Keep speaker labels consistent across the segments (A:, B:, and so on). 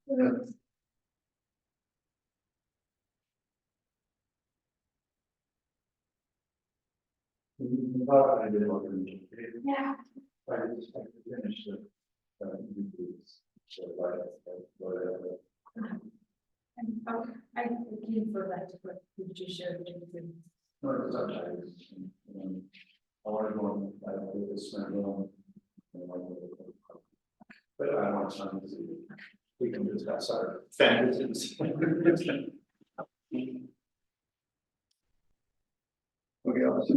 A: I did what we
B: Yeah.
A: I just have to finish the. So, whatever.
B: And, okay, I came for that, but did you share the difference?
A: No, it's not, I want to go on, I don't think it's not going. But I want time to see, we can discuss our fantasies. Okay, I'll say.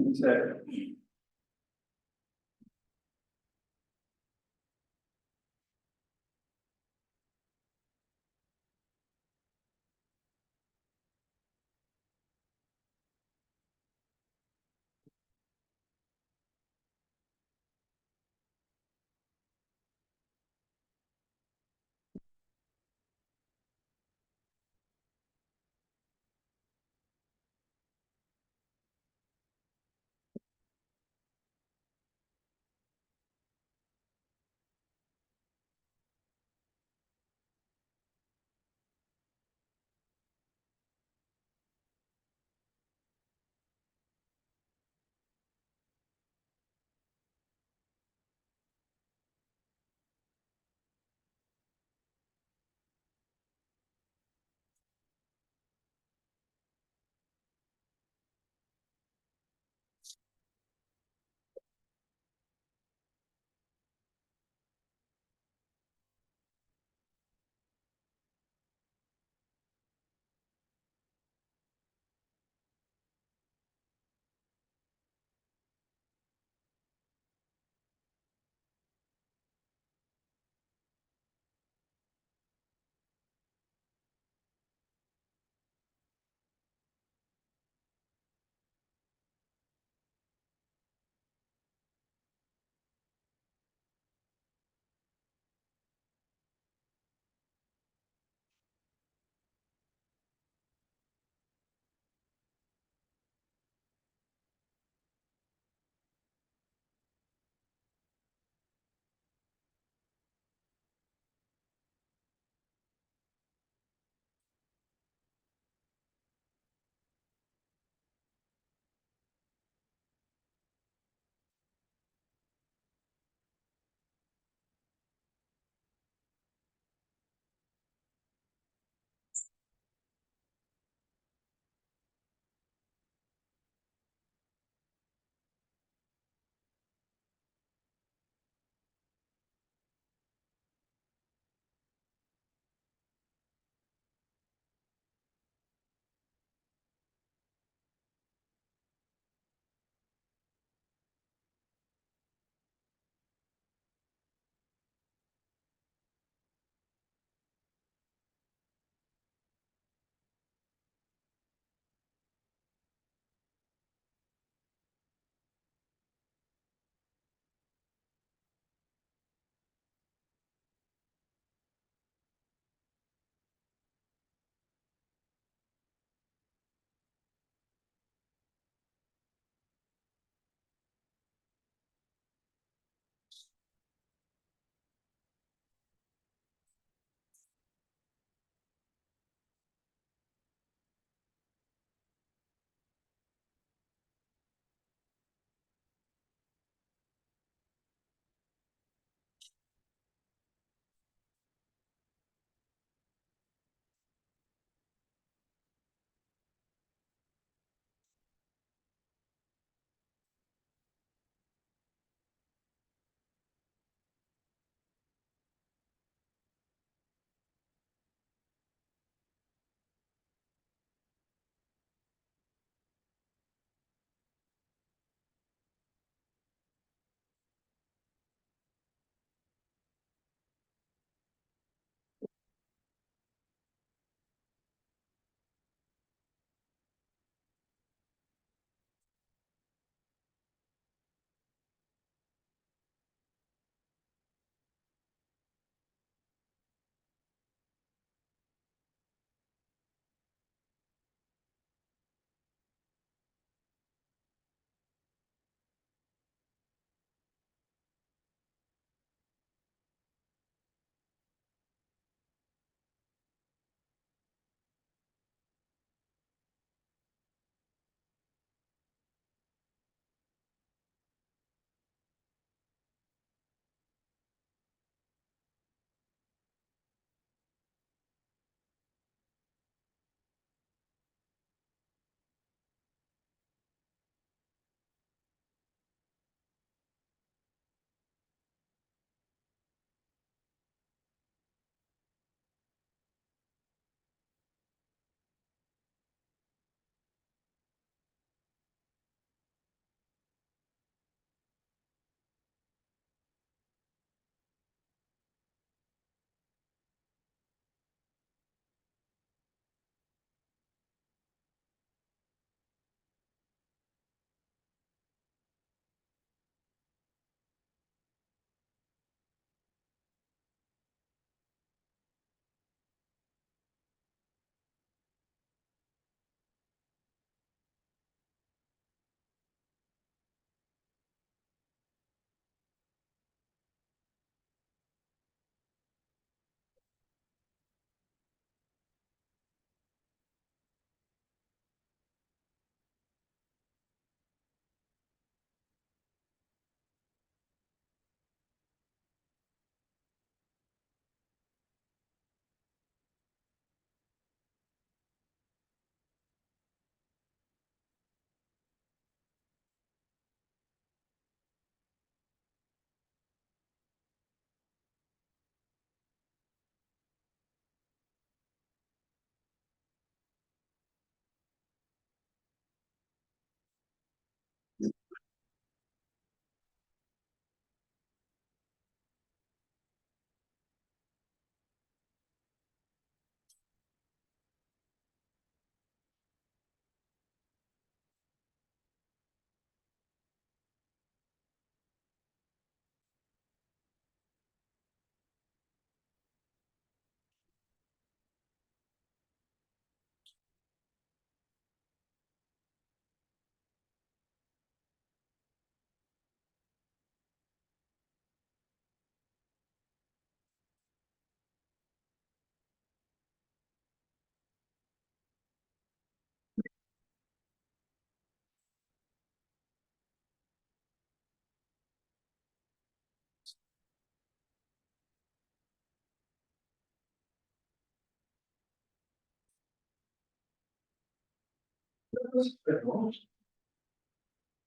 A: So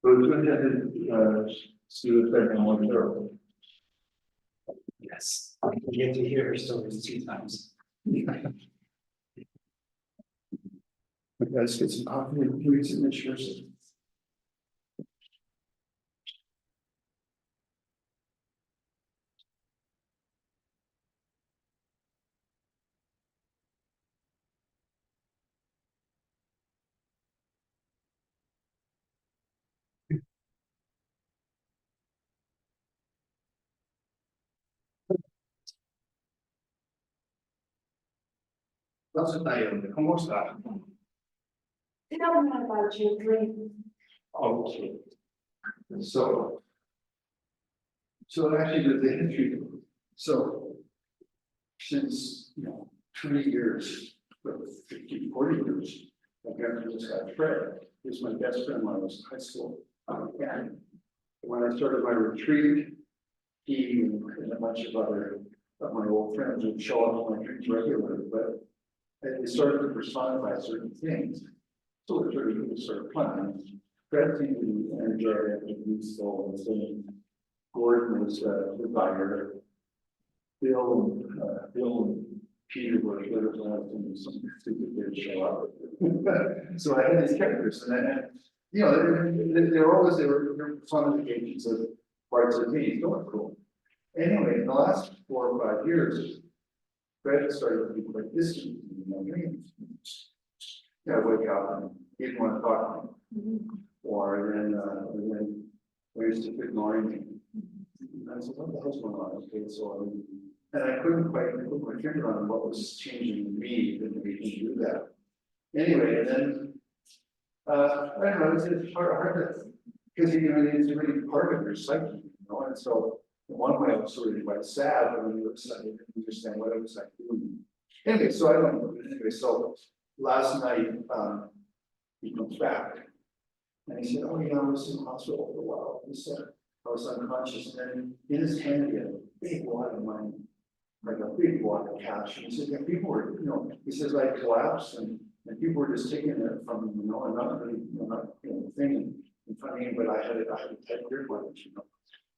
A: you attended, students that more thorough.
C: Yes, you get to hear her stories 2 times.
A: Let's get some coffee and food signatures. Entonces, ¿cómo está?
B: Tell me about your dream.
A: Okay. So. So actually, the history, so. Since, 20 years, 50, 40 years, I've got this guy Fred, who's my best friend when I was in high school. And when I started my retreat, he and a bunch of other of my old friends would show up on my retreats regularly, but they started to personify certain things. So it was sort of fun. Fred seemed to be energetic and useful and saying, Gordon was the buyer. Bill and Peter were the ones and some stupid did show up. So I had these characters, and they were personifications of parts of me. So cool. Anyway, in the last 4 or 5 years, Fred started to be quite distant in my dreams. I wake up and he didn't want to talk to me. Or then we used to ignore me. And I said, what the hell's going on? Okay, so and I couldn't quite put my finger on what was changing in me that made me do that. Anyway, and then I don't know, it's hard to, because it's really part of your psyche, and so in one way I was sort of quite sad, but when you were sad, I didn't understand what I was like doing. Anyway, so I don't know. Anyway, so last night he comes back and he said, oh yeah, I was in the hospital for a while. He said I was unconscious, and then in his hand he had a big wad of money, like a big wad of cash. And he said, yeah, people were, he says I collapsed and people were just taking it from, and not really, not thing in front of me, but I had a tight grip on it,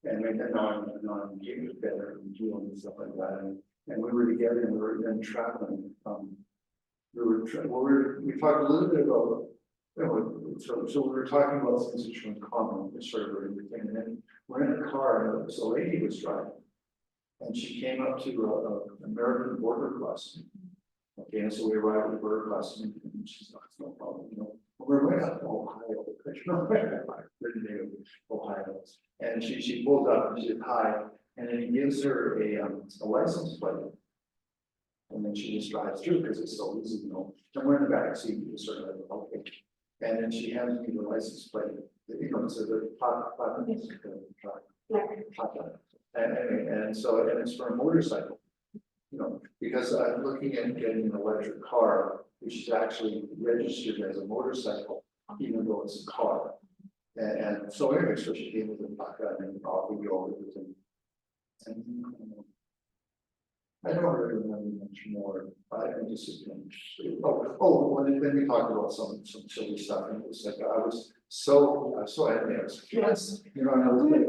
A: and then on getting better and healing and stuff like that. And we were together and we were then traveling. We talked a little bit about, so we were talking about things which were in common, which sort of everything. And then we're in a car, and so a lady was driving, and she came up to an American border crossing. Okay, and so we arrived at the border crossing, and she's like, no problem, we're right up to Ohio, Ohio. And she pulls up and she said hi, and then he gives her a license plate. And then she just drives through because it's so easy, And we're in the back seat, we sort of like, okay. And then she hands me the license plate, it says the top, and so, and it's for a motorcycle, because I'm looking at getting an electric car, which is actually registered as a motorcycle, even though it's a car. And so anyway, so she gave me the placa and off we go with it. And I don't really remember much more. I just then we talked about some silly stuff, and it was like I was so happy. I was yes, and I was like,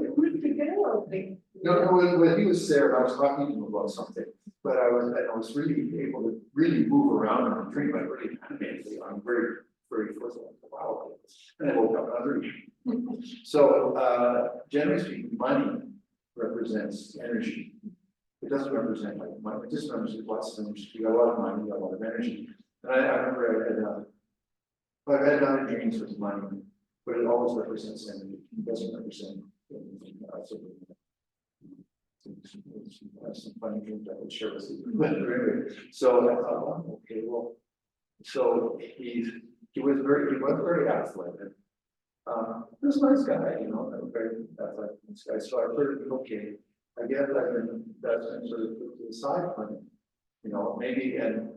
A: no, when he was there, I was talking to him about something, but I was really able to really move around in the dream. I really animated. I'm very, very fortunate. Wow. And I woke up another dream. So generally speaking, money represents energy. It doesn't represent like money, it just represents lots of energy. You got a lot of money, you got a lot of energy. And I remember I've had other dreams with money, but it always represents energy. It doesn't represent anything. Some funny dreams I would share with you. But anyway, so I thought, okay, well, so he was very athletic. He was a nice guy, very athletic guy. So I heard, okay, I guess that's sort of put to the side for me, maybe, and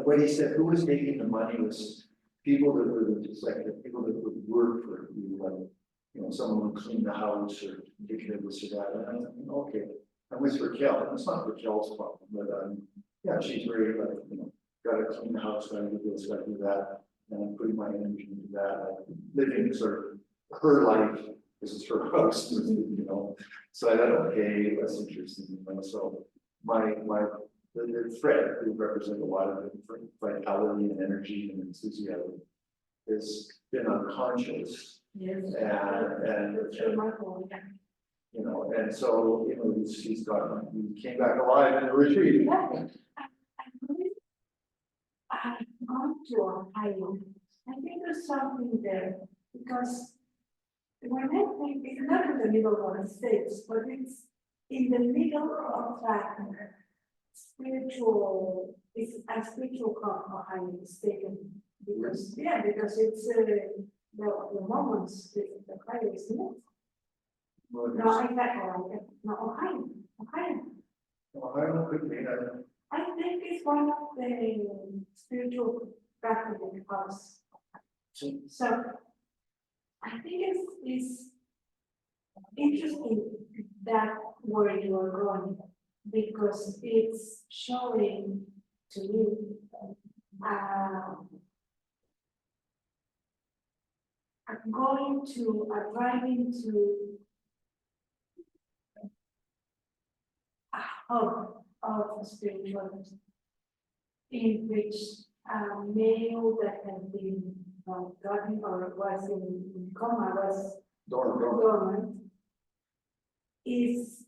A: what he said, who was taking the money was people that were just like the people that would work for you, like, someone would clean the house or take care of this or that. And I'm thinking, okay, I'm with Raquel, and it's not Raquel's problem, but yeah, she's very, got to clean the house, got to do this, got to do that. and I'm putting my energy into that, like living sort of her life, this is her house, you know. So I thought, okay, that's interesting, you know, so the Fred, who represents a lot of different vitality and energy and enthusiasm, has been unconscious.
B: Yes.
A: And
B: It's remarkable.
A: you know, and so, you know, he came back alive in the retreat.
B: Yeah, I've gone to Ohio. I think there's something there because when I think it's not in the middle of the states, but it's in the middle of that spiritual, it's a spiritual Ohio mistaken. Because, yeah, because it's the moments, the Ohio is not. No, I got no, Ohio.
A: Ohio could be,
B: I think it's one of the spiritual practical hubs. So I think it's interesting that where you are going because it's showing to me driving to a hub of spirituality in which a male that had been gotten or was in coma, was dormant, is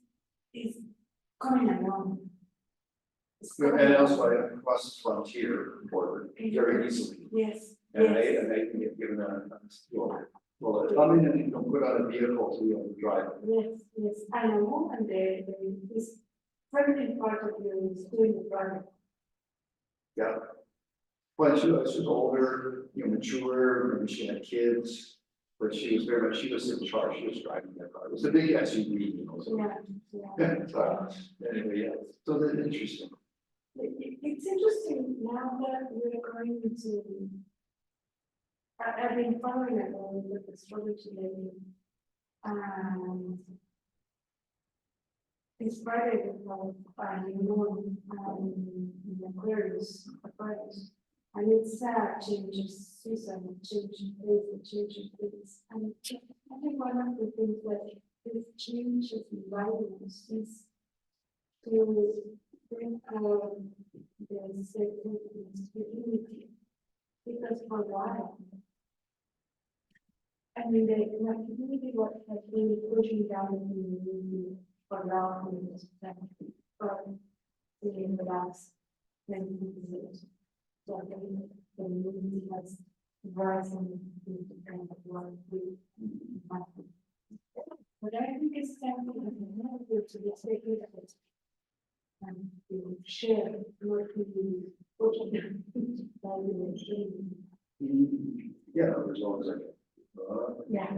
B: coming along.
A: and also I cross the frontier border very easily.
B: Yes.
A: And
B: yes.
A: they can get given well, I mean, you can put on a vehicle to be able to drive.
B: Yes, and a woman there, this feminine part of you is doing the driving.
A: Yeah. Well, she was older, you know, mature, maybe she had kids, but she was in charge, she was driving that car. It was a big SUV, you know, so.
B: Yeah.
A: So, anyway, yeah, so that's interesting.
B: It's interesting now that we're going to. I've been following along with astrology lately. It's Friday with moon in Aquarius, and it's change of season, change of place, change of things. And I think one of the things that this change is inviting us is to bring the sacred unity, because for a while. I mean, the community what has been pushing down the community for long, but in the last 20 years, so I think the community has risen into kind of one we have. But I think it's something that we have to be taken of it and to share what we put in
A: Yeah, there's always like.
B: yeah,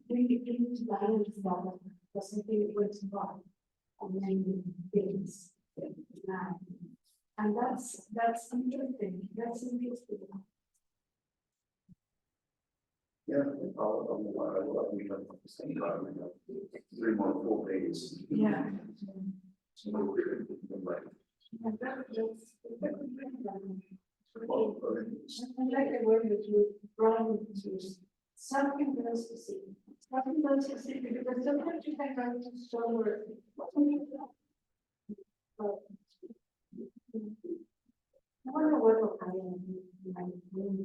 B: we need to balance that, because something went wrong on many things. And that's interesting, that's interesting.
A: Yeah, we have the same time, we have 3 more full days.
B: Yeah.
A: So we're good, right.
B: And that's
A: Well,
B: I like the word that you brought into something else to see. Something else to see, because sometimes you can go to somewhere. I wonder what will happen in my room.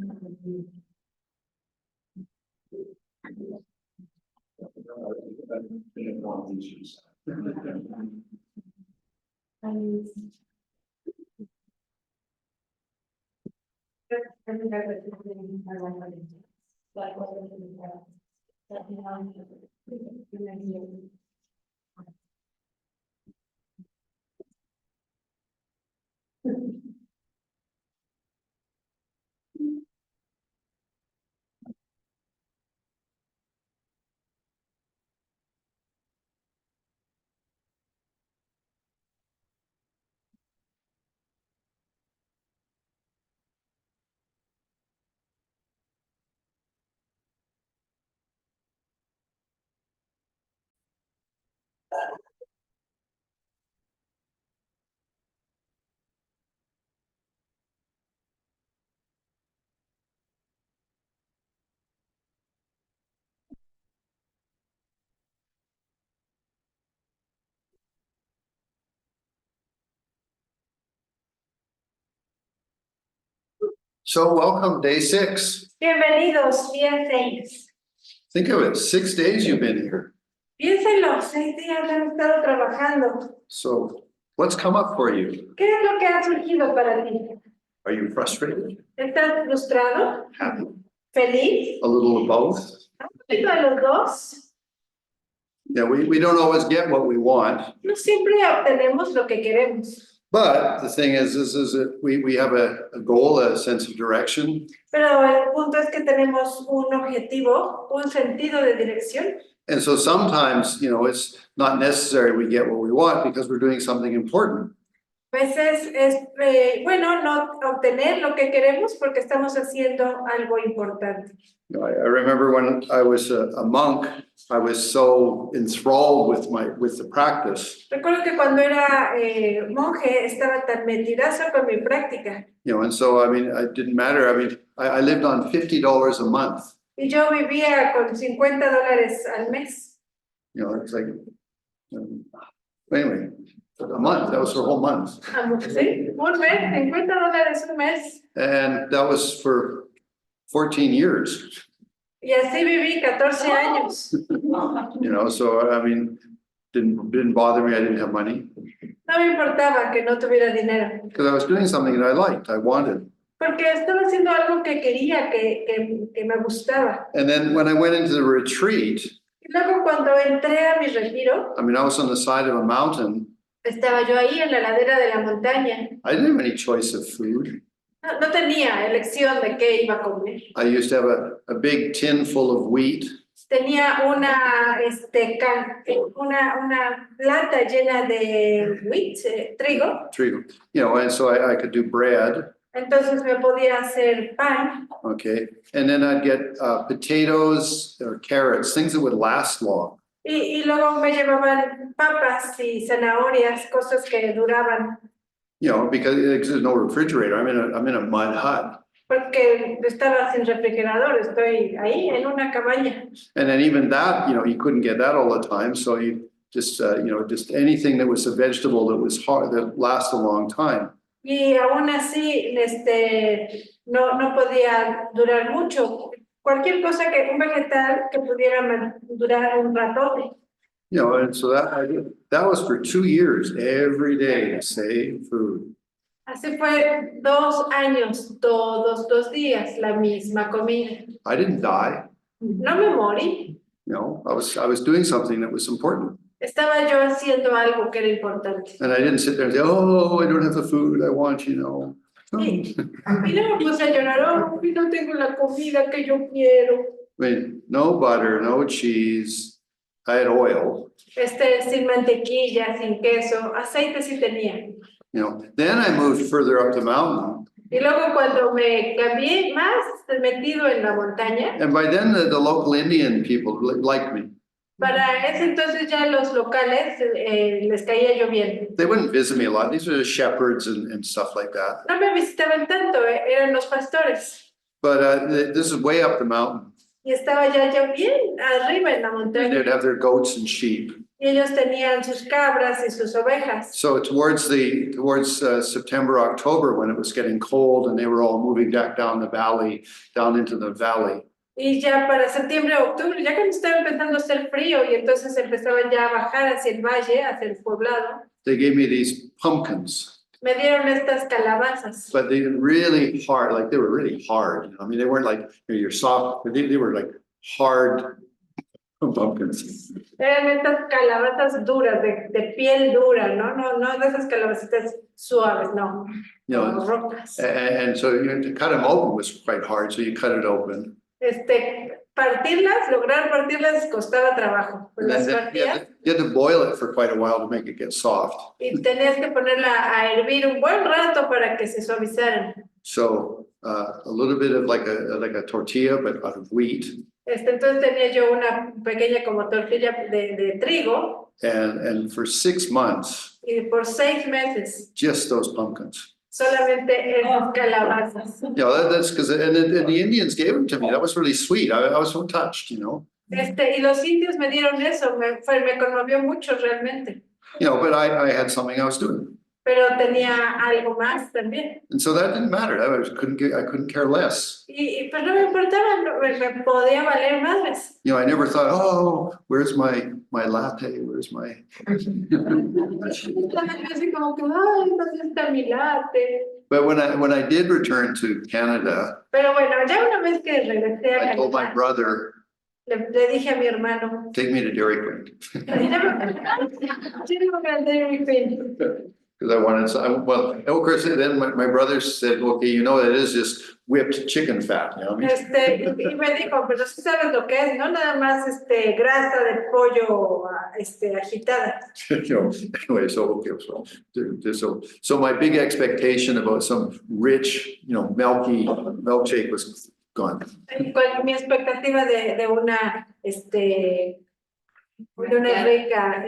A: One of these issues.
B: And I think I would think I like it. Like what I'm doing now. That now,
A: So welcome, day 6.
B: Bienvenidos, día 6.
A: Think of it, 6 days you've been here.
B: Piénsenlo, 6 días han estado trabajando.
A: So what's come up for you?
B: ¿Qué es lo que ha surgido para ti?
A: Are you frustrated?
B: ¿Estás frustrado?
A: Happy?
B: ¿Feliz?
A: A little of both?
B: ¿Un poquito de los dos?
A: Yeah, we don't always get what we want,
B: No siempre obtenemos lo que queremos.
A: but the thing is that we have a goal, a sense of direction,
B: Pero el punto es que tenemos un objetivo, un sentido de dirección.
A: and so sometimes, it's not necessary we get what we want because we're doing something important.
B: A veces es bueno no obtener lo que queremos porque estamos haciendo algo importante.
A: I remember when I was a monk, I was so enthralled with the practice.
B: Recuerdo que cuando era monje estaba tan metidazo con mi práctica.
A: And so, it didn't matter. I lived on $50 a month.
B: Y yo vivía con $50 al mes.
A: It's like, anyway, a month, that was for a whole month.
B: Sí, un mes, $50 un mes.
A: And that was for 14 years,
B: Y así viví 14 años.
A: so, didn't bother me. I didn't have money
B: No me importaba que no tuviera dinero.
A: because I was doing something that I liked, I wanted.
B: Porque estaba haciendo algo que quería, que me gustaba.
A: And then when I went into the retreat,
B: Y luego cuando entré a mi retiro,
A: I was on the side of a mountain.
B: estaba yo ahí en la ladera de la montaña.
A: I didn't have any choice of food.
B: No tenía elección de qué iba a comer.
A: I used to have a big tin full of wheat.
B: Tenía una lata llena de wheat, trigo.
A: And so I could do bread.
B: Entonces me podía hacer pan.
A: Okay. And then I'd get potatoes or carrots, things that would last long.
B: Y luego me llevaban papas y zanahorias, cosas que duraban.
A: Because there's no refrigerator. I'm in a mud hut.
B: Porque estaba sin refrigerador, estoy ahí en una cabaña.
A: And then even that, you couldn't get that all the time. So you just anything that was a vegetable that was hard, that lasts a long time.
B: Y aún así, no podía durar mucho. Cualquier cosa un vegetal que pudiera durar un ratote.
A: And so that was for 2 years, every day, the same food.
B: Así fue 2 años, todos los días, la misma comida.
A: I didn't die.
B: No me morí.
A: I was doing something that was important.
B: Estaba yo haciendo algo que era importante.
A: And I didn't sit there and say, oh, I don't have the food I want,
B: Y no me puse a llorar, oh, no tengo la comida que yo quiero.
A: No butter, no cheese. I had oil.
B: Sin mantequilla, sin queso, aceite sí tenía.
A: Then I moved further up the mountain.
B: Y luego cuando me cambié más metido en la montaña.
A: And by then the local Indian people liked me.
B: Para ese entonces ya los locales les caía yo bien.
A: They wouldn't visit me a lot. These are the shepherds and stuff like that.
B: No me visitaban tanto, eran los pastores.
A: But this is way up the mountain.
B: Y estaba ya yo bien arriba en la
A: And
B: montaña.
A: they'd have their goats and sheep.
B: Y ellos tenían sus cabras y sus ovejas.
A: So towards September, October, when it was getting cold and they were all moving back down into the valley.
B: Y ya para septiembre, octubre, ya cuando estaba empezando a hacer frío y entonces empezaban ya a bajar hacia el valle, hacia el poblado.
A: They gave me these pumpkins.
B: Me dieron estas calabazas.
A: But they were really hard, like they were really hard. They weren't like you're soft, but they were like hard pumpkins.
B: Eran estas calabazas duras, de piel dura, no de esas calabacitas suaves, no. Como rocas.
A: And so to cut them open was quite hard. So you cut it open.
B: Lograr partirlas costaba trabajo. Pues las partías.
A: You had to boil it for quite a while to make it get soft.
B: Y tenías que ponerla a hervir un buen rato para que se suavizaran.
A: So a little bit of like a tortilla, but out of wheat.
B: Entonces tenía yo una pequeña como tortilla de trigo.
A: And for 6 months.
B: Y por 6 meses.
A: Just those pumpkins.
B: Solamente esas calabazas.
A: That's because and the Indians gave them to me. That was really sweet. I was so touched,
B: Y los indios me dieron eso, me conmovió mucho realmente.
A: But I had something I was doing.
B: pero tenía algo más también.
A: And so that didn't matter. I couldn't care less.
B: Y pues no me importaba, me podía valer madres.
A: You know, I never thought, oh, where's my latte? Where's my
B: Estaba yo así como que, ay, ¿dónde está mi latte?
A: But when I did return to Canada,
B: Pero bueno, ya una vez que regresé a
A: I told my
B: Canadá,
A: brother,
B: le dije a mi hermano,
A: take me to Dairy Queen. Because I wanted some, well, of course, then my brother said, okay, you know, that is just whipped chicken fat, you know?
B: y me dijo, pero sí sabes lo que es, no nada más grasa de pollo agitada.
A: You know, anyway, so okay, so my big expectation about some rich, you know, milky milkshake was gone.
B: Mi expectativa de una rica,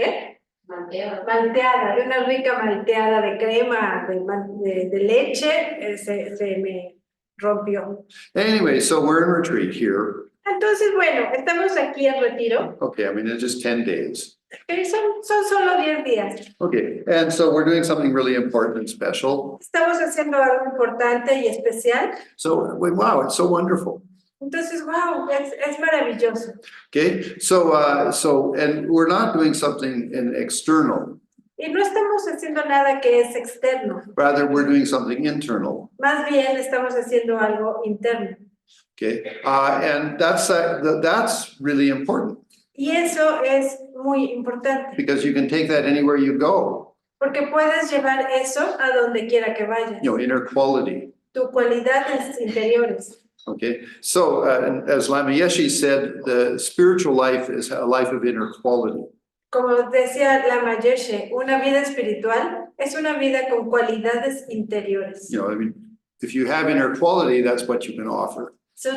B: malteada, de una rica malteada de crema, de leche, se me rompió.
A: Anyway, so we're in retreat here.
B: Entonces, bueno, estamos aquí en retiro.
A: Okay, I mean, it's just 10 days.
B: Son solo 10 días.
A: Okay, and so we're doing something really important and special.
B: Estamos haciendo algo importante y especial.
A: So, wow, it's so wonderful.
B: Entonces, wow, es maravilloso.
A: Okay, so, and we're not doing something in external.
B: Y no estamos haciendo nada que es externo.
A: Rather, we're doing something internal.
B: Más bien estamos haciendo algo interno.
A: Okay, and that's really important.
B: Y eso es muy importante.
A: Because you can take that anywhere you go.
B: Porque puedes llevar eso a donde quiera que vayas.
A: You know, inner quality.
B: Tu cualidades interiores.
A: Okay, so as Lama Yeshe said, the spiritual life is a life of inner quality.
B: Como decía Lama Yeshe, una vida espiritual es una vida con cualidades interiores.
A: You know, I mean, if you have inner quality, that's what you can offer.
B: Si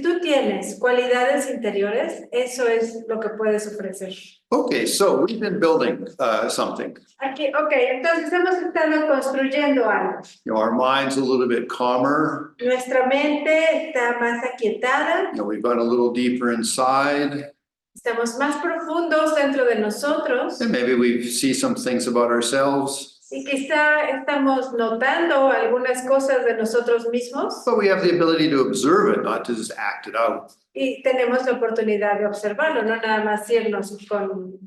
B: tú tienes cualidades interiores, eso es lo que puedes ofrecer.
A: Okay, so we've been building something.
B: Aquí, entonces hemos estado construyendo algo.
A: You know, our mind's a little bit calmer.
B: Nuestra mente está más aquietada.
A: You know, we've gone a little deeper inside.
B: Estamos más profundos dentro de nosotros.
A: And maybe we see some things about ourselves.
B: Y quizá estamos notando algunas cosas de nosotros mismos.
A: But we have the ability to observe it, not to just act it out.
B: Y tenemos la oportunidad de observarlo, no nada más irnos con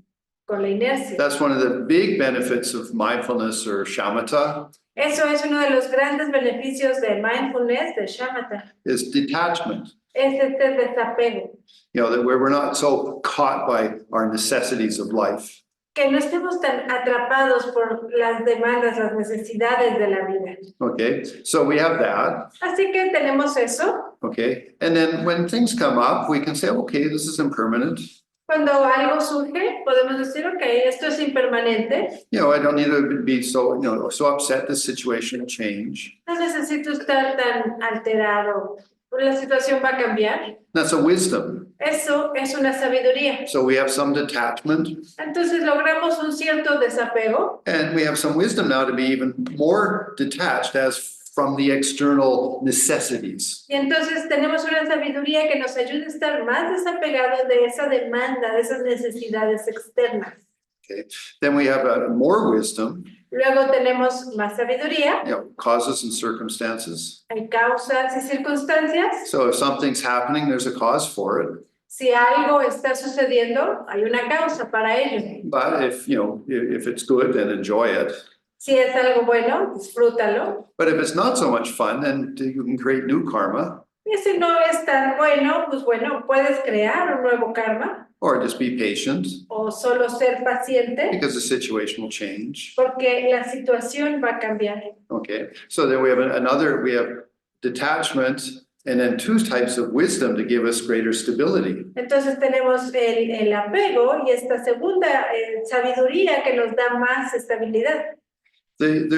B: la inercia.
A: That's one of the big benefits of mindfulness or shamatha.
B: Eso es uno de los grandes beneficios de mindfulness, de shamatha.
A: Is detachment.
B: Es desapego.
A: You know, that we're not so caught by our necessities of life.
B: Que no estemos tan atrapados por las demandas, las necesidades de la vida.
A: Okay, so we have that.
B: Así que tenemos eso.
A: Okay, and then when things come up, we can say, okay, this is impermanent.
B: Cuando algo surge, podemos decir, esto es impermanente.
A: You know, I don't need to be so, you know, so upset this situation will change.
B: No necesito estar tan alterado. La situación va a cambiar.
A: That's a wisdom.
B: Eso es una sabiduría.
A: So we have some detachment.
B: Entonces logramos un cierto desapego.
A: And we have some wisdom now to be even more detached as from the external necessities.
B: Y entonces tenemos una sabiduría que nos ayuda a estar más desapegados de esa demanda, de esas necesidades externas.
A: Okay. Then we have more wisdom.
B: Luego tenemos más sabiduría.
A: You know, causes and circumstances.
B: Hay causas y circunstancias.
A: So if something's happening, there's a cause for it.
B: Si algo está sucediendo, hay una causa para ello.
A: But if, you know, if it's good, then enjoy it.
B: Si es algo bueno, disfrútalo.
A: But if it's not so much fun, then you can create new karma.
B: Y si no es tan bueno, pues bueno, puedes crear un nuevo karma.
A: Or just be patient.
B: O solo ser paciente.
A: Because the situation will change.
B: Porque la situación va a cambiar.
A: Okay, so then we have detachment and then two types of wisdom to give us greater stability.
B: Entonces tenemos el apego y esta segunda sabiduría que nos da más estabilidad.
A: One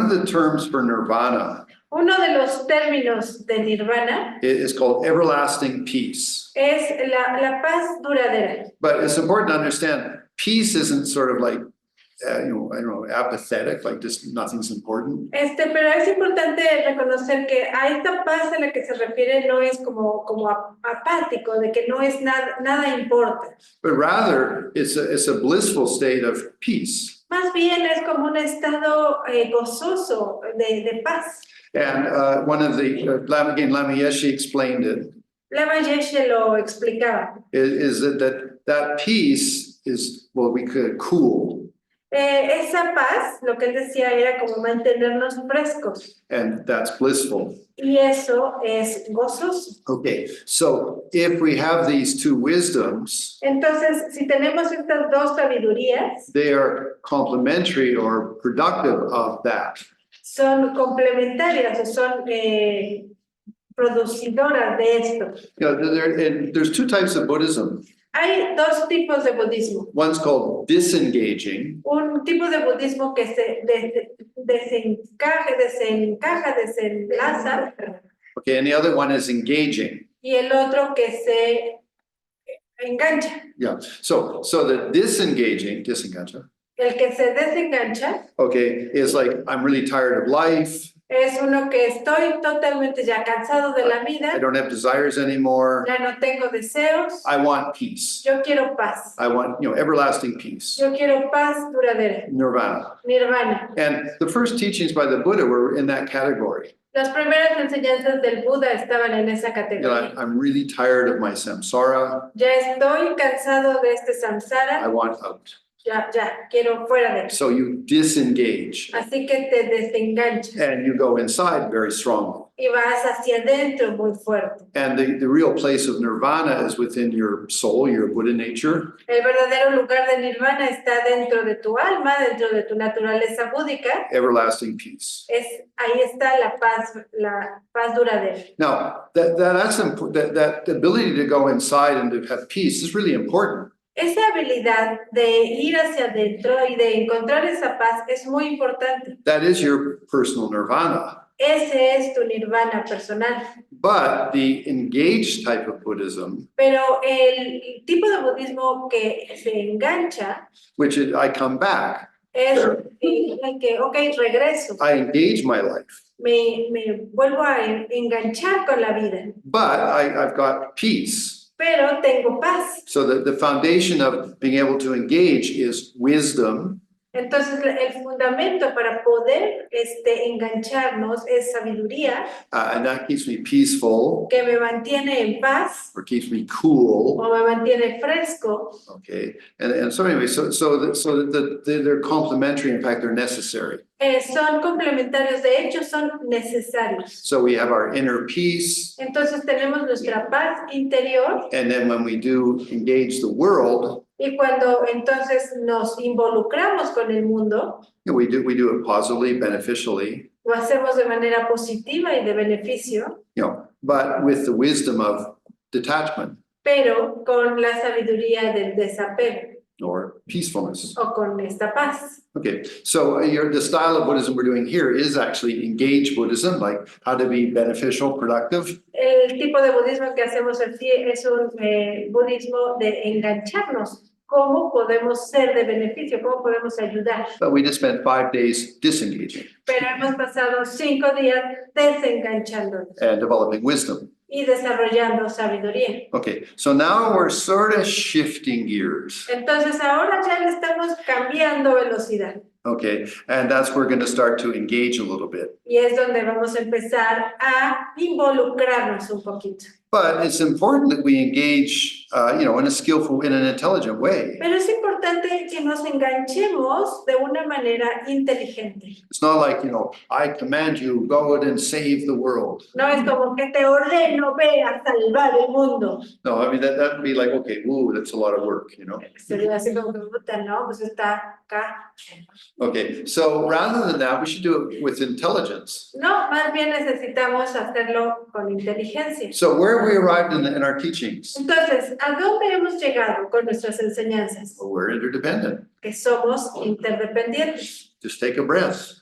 A: of the terms for nirvana.
B: Uno de los términos de nirvana
A: is called everlasting peace.
B: Es la paz duradera.
A: But it's important to understand peace isn't sort of like, you know, I don't know, apathetic, like just nothing's important.
B: Pero es importante reconocer que a esta paz a la que se refiere no es como apático, de que no es nada importa.
A: But rather, it's a blissful state of peace.
B: Más bien es como un estado gozoso de paz.
A: And one of the, again, Lamayeshi explained it,
B: Lama Yeshe lo explicaba.
A: is that peace is what we could cool.
B: Esa paz, lo que él decía, era como mantenernos frescos.
A: And that's blissful.
B: Y eso es gozoso.
A: Okay, so if we have these two wisdoms,
B: Entonces, si tenemos estas dos sabidurías,
A: they are complementary or productive of that.
B: son complementarias o son producidoras de esto.
A: You know, there's two types of Buddhism.
B: Hay dos tipos de budismo.
A: One's called disengaging,
B: Un tipo de budismo que se desenlaza,
A: okay, and the other one is engaging.
B: y el otro que se engancha.
A: Yeah, so the disengaging,
B: El que se desengancha
A: okay, is like, I'm really tired of life.
B: es uno que estoy totalmente ya cansado de la
A: I
B: vida,
A: don't have desires anymore.
B: ya no tengo deseos,
A: I want peace.
B: yo quiero paz,
A: I want, everlasting peace,
B: yo quiero paz duradera,
A: nirvana.
B: nirvana.
A: And the first teachings by the Buddha were in that category.
B: Las primeras enseñanzas del Buda estaban en esa
A: You know,
B: categoría.
A: I'm really tired of my samsara.
B: Ya estoy cansado de este
A: I
B: samsara,
A: want out.
B: ya, quiero fuera de aquí.
A: So you disengage
B: Así que te desenganchas
A: and you go inside very strongly.
B: y vas hacia adentro muy fuerte.
A: And the real place of nirvana is within your soul, your Buddha nature.
B: El verdadero lugar de nirvana está dentro de tu alma, dentro de tu naturaleza búdica.
A: Everlasting peace.
B: Ahí está la paz duradera.
A: Now, that ability to go inside and to have peace is really important.
B: Esa habilidad de ir hacia adentro y de encontrar esa paz es muy importante.
A: That is your personal nirvana.
B: Ese es tu nirvana personal.
A: But the engaged type of Buddhism,
B: Pero el tipo de budismo que se engancha
A: which I come back,
B: es el que, ok, regreso,
A: I engage my life,
B: me vuelvo a enganchar con la vida,
A: but I've got peace.
B: pero tengo paz.
A: So the foundation of being able to engage is wisdom.
B: Entonces, el fundamento para poder engancharnos es sabiduría,
A: And that keeps me peaceful
B: que me mantiene en paz
A: or keeps me cool.
B: o me mantiene fresco.
A: Okay. And so anyway, they're complementary. In fact, they're necessary.
B: Son complementarios, de hecho, son necesarios.
A: So we have our inner peace.
B: Entonces, tenemos nuestra paz interior.
A: And then when we do engage the world,
B: Y cuando entonces nos involucramos con el mundo,
A: we do it positively, beneficially,
B: lo hacemos de manera positiva y de beneficio,
A: but with the wisdom of detachment
B: pero con la sabiduría del desapego
A: or peacefulness.
B: o con esta paz.
A: Okay, so the style of Buddhism we're doing here is actually engaged Buddhism, like how to be beneficial, productive.
B: El tipo de budismo que hacemos aquí es un budismo de engancharnos. ¿Cómo podemos ser de beneficio? ¿Cómo podemos ayudar?
A: But we just spent 5 days disengaging
B: Pero hemos pasado 5 días desenganchándonos
A: and developing wisdom.
B: y desarrollando sabiduría.
A: Okay, so now we're sort of shifting gears.
B: Entonces ahora ya le estamos cambiando velocidad.
A: Okay, and that's where we're going to start to engage a little bit.
B: Y es donde vamos a empezar a involucrarnos un poquito.
A: But it's important that we engage, in an intelligent way.
B: Pero es importante que nos enganchemos de una manera inteligente.
A: It's not like, I command you, go out and save the world.
B: No es como que te ordeno, ve a salvar el mundo.
A: No, I mean, that would be like, okay, woo, that's a lot of work,
B: Sería así como que, puta, no, pues está acá.
A: Okay, so rather than that, we should do it with intelligence.
B: No, más bien necesitamos hacerlo con inteligencia.
A: So where have we arrived in our teachings?
B: Entonces, ¿a dónde hemos llegado con nuestras enseñanzas?
A: Well, we're interdependent.
B: Que somos interdependientes.
A: Just take a breath.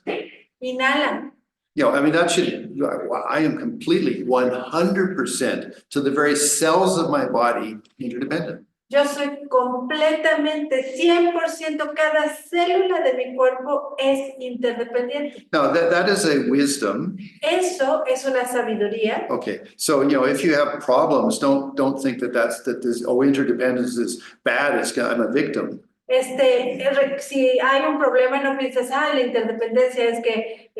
B: Inhala.
A: I am completely 100% to the very cells of my body interdependent.
B: Yo soy completamente 100%, cada célula de mi cuerpo es interdependiente.
A: Now, that is a wisdom.
B: Eso es una sabiduría.
A: Okay, so, if you have interdependence is bad, I'm a victim.
B: Si hay un problema, no pienses, la interdependencia es que,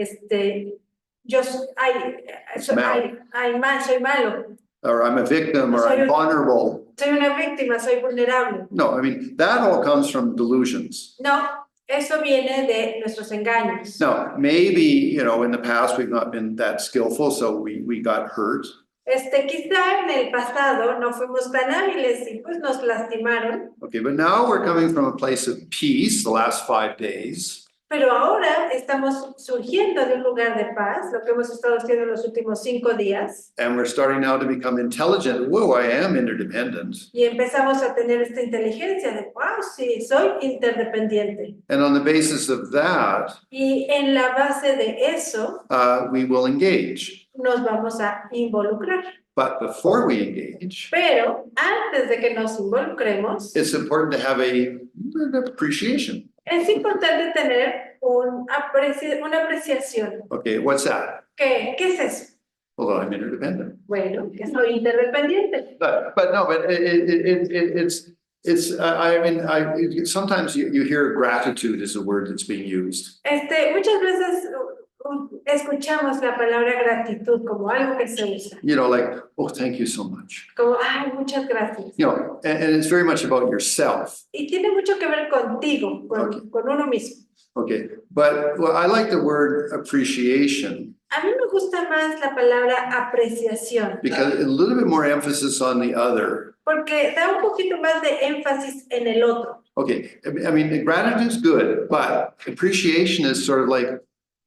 B: yo, soy malo,
A: or I'm a victim, or I'm vulnerable.
B: soy una víctima, soy vulnerable.
A: No, I mean, that all comes from delusions.
B: No, eso viene de nuestros engaños.
A: Now, maybe, in the past, we've not been that skillful, so we got hurt.
B: Quizá en el pasado no fuimos tan hábiles y pues nos lastimaron.
A: Okay, but now we're coming from a place of peace the last 5 days.
B: Pero ahora estamos surgiendo de un lugar de paz, lo que hemos estado haciendo en los últimos 5 días.
A: And we're starting now to become intelligent. Whoa, I am interdependent.
B: Y empezamos a tener esta inteligencia de, wow, sí, soy interdependiente.
A: And on the basis of that,
B: Y en la base de eso,
A: we will engage.
B: nos vamos a involucrar.
A: But before we engage,
B: Pero antes de que nos involucremos,
A: it's important to have an appreciation.
B: es importante tener una apreciación.
A: Okay, what's that?
B: ¿Qué es eso?
A: Well, I'm interdependent.
B: Bueno, que soy interdependiente.
A: But sometimes you hear gratitude is a word that's being used.
B: Muchas veces escuchamos la palabra gratitud como algo que se usa.
A: Like, oh, thank you so much.
B: Como, muchas gracias.
A: And it's very much about yourself.
B: Y tiene mucho que ver contigo, con uno mismo.
A: Okay, but I like the word appreciation.
B: A mí me gusta más la palabra apreciación.
A: Because a little bit more emphasis on the other.
B: Porque da un poquito más de énfasis en el otro.
A: Okay, I mean, gratitude is good, but appreciation is sort of like,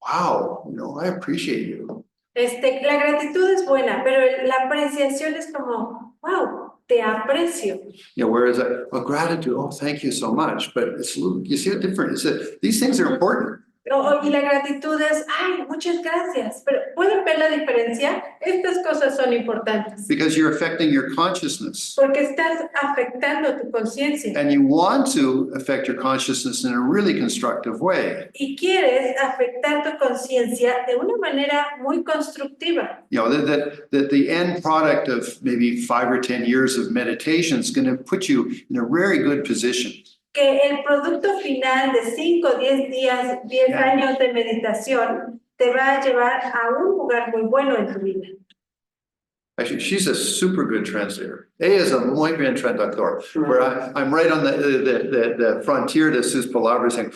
A: wow, I appreciate you.
B: La gratitud es buena, pero la apreciación es como, wow, te aprecio.
A: Whereas gratitude, oh, thank you so much, but it's a little, you see a difference. These things are important.
B: Y la gratitud es, muchas gracias, pero ¿pueden ver la diferencia? Estas cosas son importantes.
A: Because you're affecting your consciousness.
B: Porque estás afectando tu conciencia.
A: And you want to affect your consciousness in a really constructive way.
B: Y quieres afectar tu conciencia de una manera muy constructiva.
A: That the end product of maybe 5 or 10 years of meditation is going to put you in a very good position.
B: Que el producto final de 5, 10 días, 10 años de meditación te va a llevar a un lugar muy bueno en tu vida.
A: Actually, she's a super good translator. Ella es un muy buen traductor. Where I'm right on the frontier de sus palabras saying,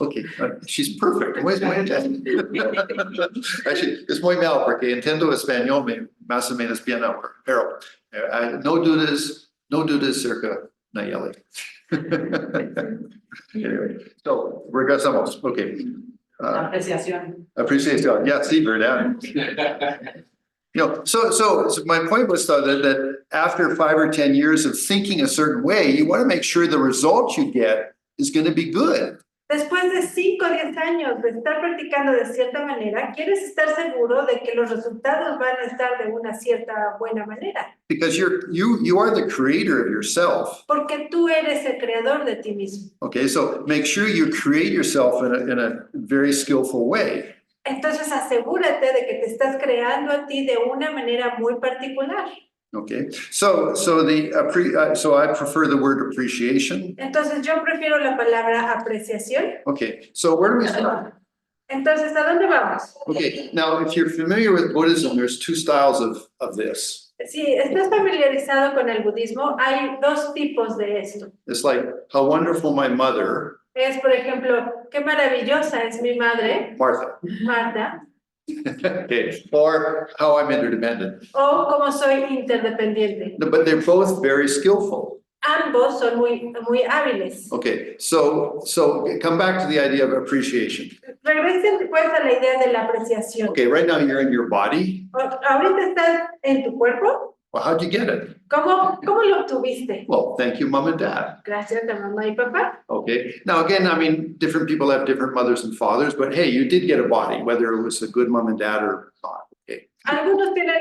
A: okay, she's perfect. Actually, es muy mal porque entiendo español más o menos bien ahora. Pero no dudes cerca Nayeli. Anyway, so regresamos. Okay.
C: Apreciación.
A: Appreciación. Yeah, sí, verdad. So my point was though that after 5 or 10 years of thinking a certain way, you want to make sure the result you get is going to be good.
B: Después de 5 o 10 años de estar practicando de cierta manera, quieres estar seguro de que los resultados van a estar de una cierta buena manera.
A: Because you are the creator of yourself.
B: Porque tú eres el creador de ti mismo.
A: Okay, so make sure you create yourself in a very skillful way.
B: Entonces asegúrate de que te estás creando a ti de una manera muy particular.
A: Okay, so I prefer the word appreciation.
B: Entonces yo prefiero la palabra apreciación.
A: Okay, so where do we start?
B: Entonces, ¿a dónde vamos?
A: Okay, now if you're familiar with Buddhism, there's 2 styles of this.
B: Si estás familiarizado con el budismo, hay 2 tipos de esto.
A: It's like how wonderful my mother.
B: Es, por ejemplo, qué maravillosa es mi madre, Marta.
A: Okay, or how I'm interdependent.
B: O cómo soy interdependiente.
A: But they're both very skillful.
B: Ambos son muy hábiles.
A: Okay, so come back to the idea of appreciation.
B: Regresen después a la idea de la apreciación.
A: Okay, right now you're in your body.
B: Ahorita estás en tu cuerpo.
A: Well, how'd you get it?
B: ¿Cómo lo obtuviste?
A: Well, thank you, mom and dad.
B: Gracias a mamá y papá.
A: Okay, now again, I mean, different people have different mothers and fathers, but hey, you did get a body, whether it was a good mom and dad or not. Okay.
B: Algunos tienen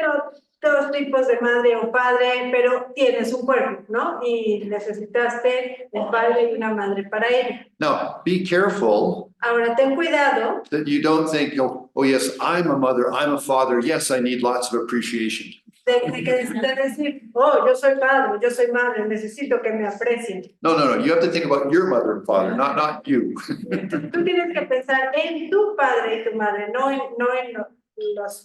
B: 2 tipos de madre o padre, pero tienes un cuerpo, ¿no? Y necesitaste un padre y una madre para ello.
A: Now, be careful.
B: Ahora ten cuidado.
A: That you don't think, oh yes, I'm a mother, I'm a father, yes, I need lots of appreciation.
B: de decir, oh, yo soy padre, yo soy madre, necesito que me aprecien.
A: No, no, no. You have to think about your mother and father, not you.
B: Tú tienes que pensar en tu padre y tu madre, no en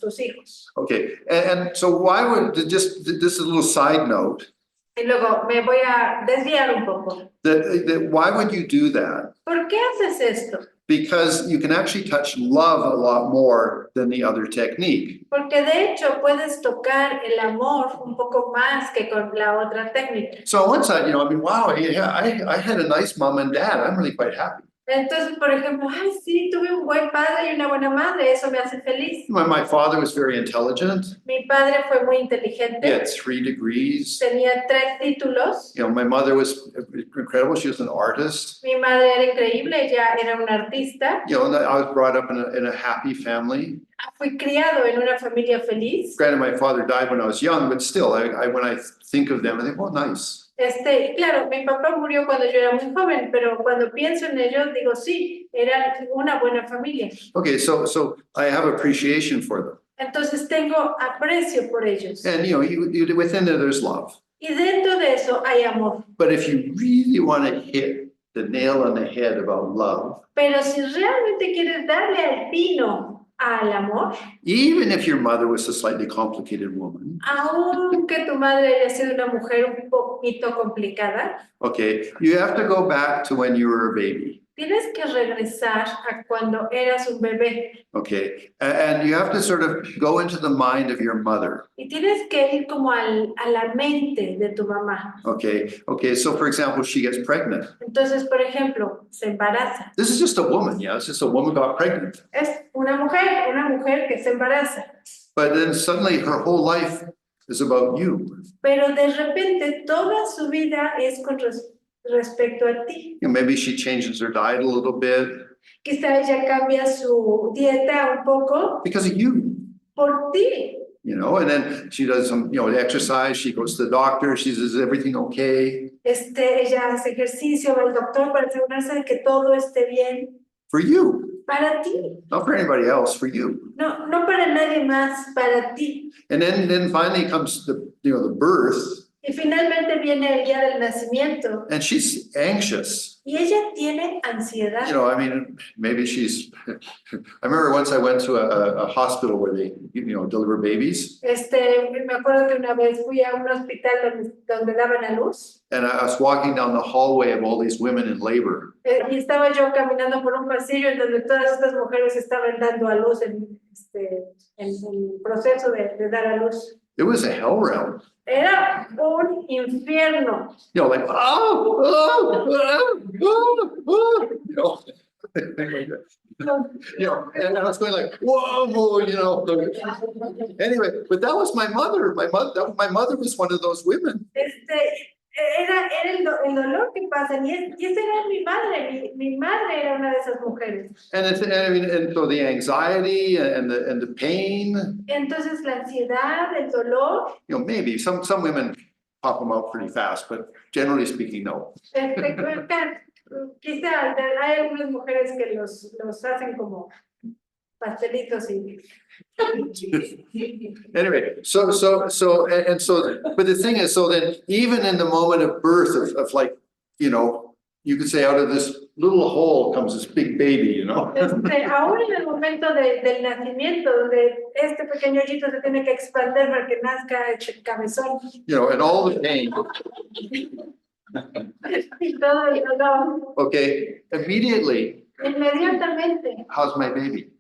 B: tus hijos.
A: Okay, and so why would just this is a little side note
B: Y luego me voy a desviar un poco.
A: that why would you do that?
B: ¿Por qué haces esto?
A: Because you can actually touch love a lot more than the other technique.
B: Porque de hecho puedes tocar el amor un poco más que con la otra técnica.
A: So on one side, I mean, wow, yeah, I had a nice mom and dad. I'm really quite happy.
B: Entonces, por ejemplo, ay, sí, tuve un buen padre y una buena madre, eso me hace feliz.
A: My father was very intelligent.
B: Mi padre fue muy
A: He
B: inteligente,
A: had 3 degrees.
B: tenía 3 títulos.
A: My mother was incredible. She was an artist.
B: Mi madre era increíble, ella era una artista.
A: And I was brought up in a happy family.
B: Fui criado en una familia feliz.
A: Granted, my father died when I was young, but still, when I think of them, I think, well, nice.
B: Claro, mi papá murió cuando yo era muy joven, pero cuando pienso en ellos, digo, sí, era una buena familia.
A: Okay, so I have appreciation for them.
B: Entonces tengo aprecio por ellos.
A: And, within there, there's love.
B: Y dentro de eso hay amor.
A: But if you really want to hit the nail on the head about love,
B: Pero si realmente quieres darle al pino al amor,
A: even if your mother was a slightly complicated woman,
B: aunque tu madre haya sido una mujer un poquito complicada,
A: okay, you have to go back to when you were a baby.
B: tienes que regresar a cuando eras un bebé.
A: Okay, and you have to sort of go into the mind of your mother.
B: Y tienes que ir como a la mente de tu mamá.
A: Okay, so for example, she gets pregnant.
B: Entonces, por ejemplo, se embaraza.
A: This is just a woman, yeah, it's just a woman got pregnant.
B: Es una mujer que se embaraza.
A: But then suddenly her whole life is about you.
B: Pero de repente toda su vida es con respecto a ti.
A: Maybe she changes her diet a little bit.
B: Quizá ella cambia su dieta un poco
A: Because of you.
B: por ti.
A: And then she does some, exercise, she goes to the doctor, she says, is everything okay?
B: Ella hace ejercicio, va al doctor para asegurarse de que todo esté bien.
A: For you.
B: Para ti.
A: Not for anybody else, for you.
B: No para nadie más, para ti.
A: And then finally comes the birth.
B: Y finalmente viene el día del nacimiento.
A: And she's anxious.
B: Y ella tiene ansiedad.
A: I mean, maybe she's, I remember once I went to a hospital where they, deliver babies.
B: Me acuerdo que una vez fui a un hospital donde daban a luz.
A: And I was walking down the hallway of all these women in labor.
B: Y estaba yo caminando por un pasillo en donde todas estas mujeres estaban dando a luz en el proceso de dar a luz.
A: It was a hell realm.
B: Era un infierno.
A: Like, and I was going like, whoa, Anyway, but that was my mother. My mother was one of those women.
B: Era el dolor que pasa, y esa era mi madre. Mi madre era una de esas mujeres.
A: And so the anxiety and the pain.
B: Entonces la ansiedad, el dolor.
A: Maybe some women pop them out pretty fast, but generally speaking, no.
B: Quizá hay algunas mujeres que los hacen como pastelitos y.
A: Anyway, but the thing is, so then even in the moment of birth of like, you could say out of this little hole comes this big baby,
B: Aún en el momento del nacimiento, donde este pequeño hoyito se tiene que expandir para que nazca el cabezón.
A: And all the pain.
B: Y todo el dolor.
A: Okay, immediately.
B: Inmediatamente.
A: How's my baby?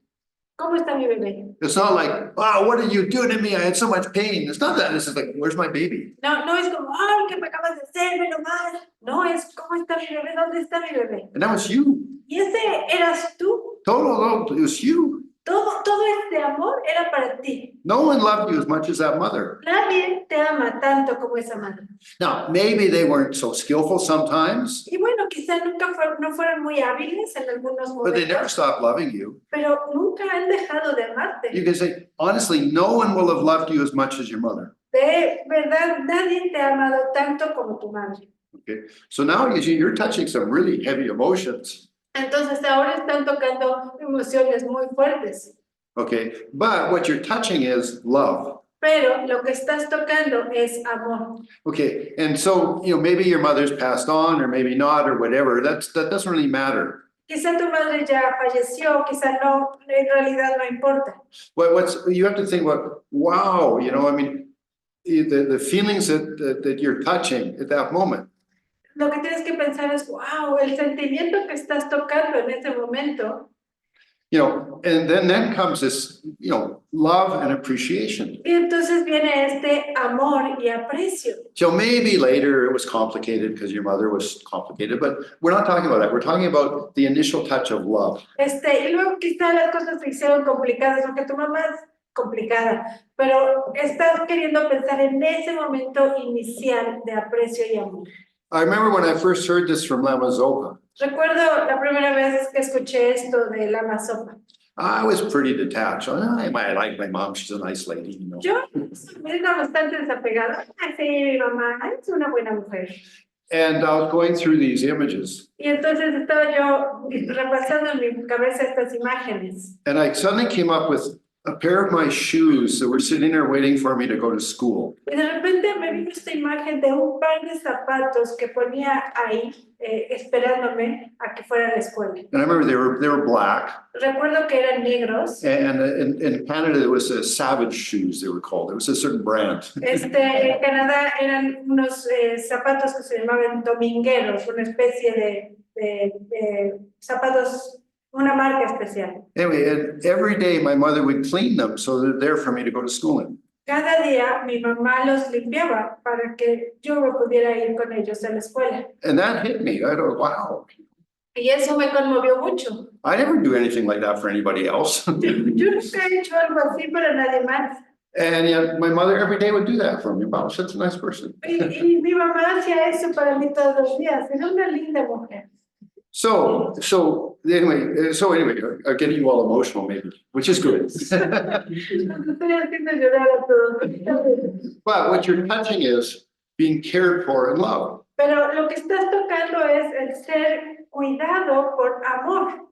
B: ¿Cómo está mi bebé?
A: It's not like, wow, what did you do to me? I had so much pain. It's not that. This is like, where's my baby?
B: No es como, ay, ¿qué me acabas de hacer? Menos mal. No, es, ¿cómo está mi bebé? ¿Dónde está mi bebé?
A: And that was you.
B: Y ese eras tú.
A: No, it was you.
B: Todo este amor era para ti.
A: No one loved you as much as that mother.
B: Nadie te ama tanto como esa madre.
A: Now, maybe they weren't so skillful sometimes.
B: Y bueno, quizá no fueron muy hábiles en algunos momentos.
A: But they never stopped loving you.
B: Pero nunca han dejado de amarte.
A: You can say, honestly, no one will have loved you as much as your mother.
B: De verdad, nadie te ha amado tanto como tu madre.
A: Okay, so now you're touching some really heavy emotions.
B: Entonces ahora están tocando emociones muy fuertes.
A: Okay, but what you're touching is love.
B: pero lo que estás tocando es amor.
A: Okay, and so, maybe your mother's passed on or maybe not or whatever, that doesn't really matter.
B: Quizá tu madre ya falleció, quizá no, en realidad no importa.
A: You have to think about, wow, I mean, the feelings that you're touching at that moment.
B: Lo que tienes que pensar es, wow, el sentimiento que estás tocando en ese momento.
A: And then comes this, love and appreciation.
B: Y entonces viene este amor y aprecio.
A: So maybe later it was complicated because your mother was complicated, but we're not talking about that. We're talking about the initial touch of love.
B: Y luego quizá las cosas se hicieron complicadas porque tu mamá es complicada, pero estás queriendo pensar en ese momento inicial de aprecio y amor.
A: I remember when I first heard this from Lama Zopa.
B: Recuerdo la primera vez que escuché esto de la masopa.
A: I was pretty detached. I like my mom. She's a nice lady,
B: Yo era bastante desapegada. Sí, mi mamá es una buena mujer.
A: And I was going through these images.
B: Y entonces estaba yo repasando en mi cabeza estas imágenes.
A: And I suddenly came up with a pair of my shoes that were sitting there waiting for me to go to school.
B: Y de repente me vino esta imagen de un par de zapatos que ponía ahí esperándome a que fuera a la escuela.
A: And I remember they were black.
B: Recuerdo que eran negros.
A: And in Canada, it was Savage shoes, they were called. It was a certain brand.
B: En Canadá eran unos zapatos que se llamaban domingueros, una especie de zapatos, una marca especial.
A: Anyway, and every day my mother would clean them so they're there for me to go to school in.
B: Cada día mi mamá los limpiaba para que yo me pudiera ir con ellos a la escuela.
A: And that hit me. I thought, wow.
B: Y eso me conmovió mucho.
A: I never do anything like that for anybody else.
B: Yo nunca he hecho algo así para nadie más.
A: And yet my mother every day would do that for me. Wow, such a nice person.
B: Y mi mamá hacía eso para mí todos los días. Era una linda mujer.
A: So anyway, I'm getting you all emotional maybe, which is good.
B: Estoy haciendo llorar a todos.
A: But what you're touching is being cared for and loved.
B: Pero lo que estás tocando es el ser cuidado por amor.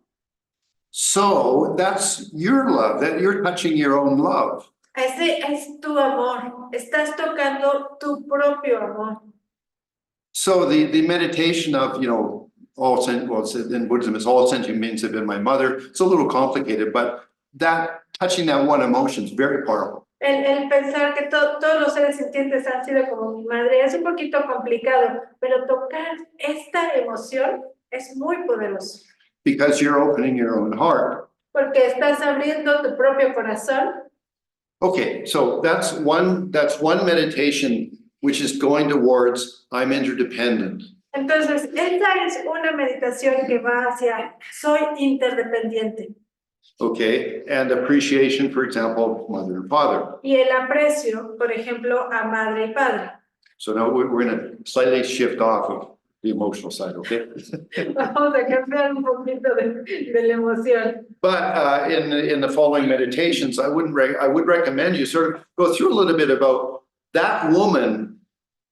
A: So that's your love, that you're touching your own love.
B: Ese es tu amor. Estás tocando tu propio amor.
A: So the meditation of, all in Buddhism, it's all sentient beings have been my mother. It's a little complicated, but touching that one emotion is very powerful.
B: El pensar que todos los seres sintientes han sido como mi madre es un poquito complicado, pero tocar esta emoción es muy poderoso.
A: Because you're opening your own heart.
B: Porque estás abriendo tu propio corazón.
A: Okay, so that's one meditation which is going towards I'm interdependent.
B: Entonces, esta es una meditación que va hacia soy interdependiente.
A: Okay, and appreciation, for example, mother and father.
B: Y el aprecio, por ejemplo, a madre y padre.
A: So now we're going to slightly shift off of the emotional side, okay?
B: Vamos a cambiar un poquito de la emoción.
A: But in the following meditations, I would recommend you sort of go through a little bit about that woman,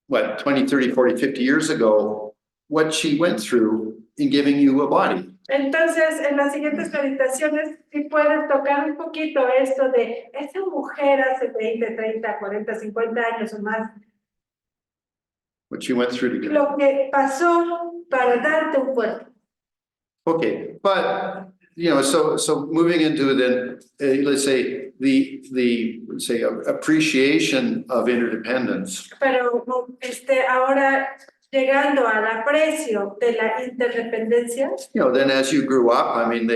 A: 20, 30, 40, 50 years ago, what she went through in giving you a body.
B: Entonces, en las siguientes meditaciones, si puedes tocar un poquito esto de esa mujer hace 20, 30, 40, 50 años o más.
A: What she went through to get.
B: Lo que pasó para darte un cuerpo.
A: Okay, but so moving into then, let's say appreciation of interdependence.
B: Pero ahora llegando al aprecio de la interdependencia.
A: Then as you grew up, I mean,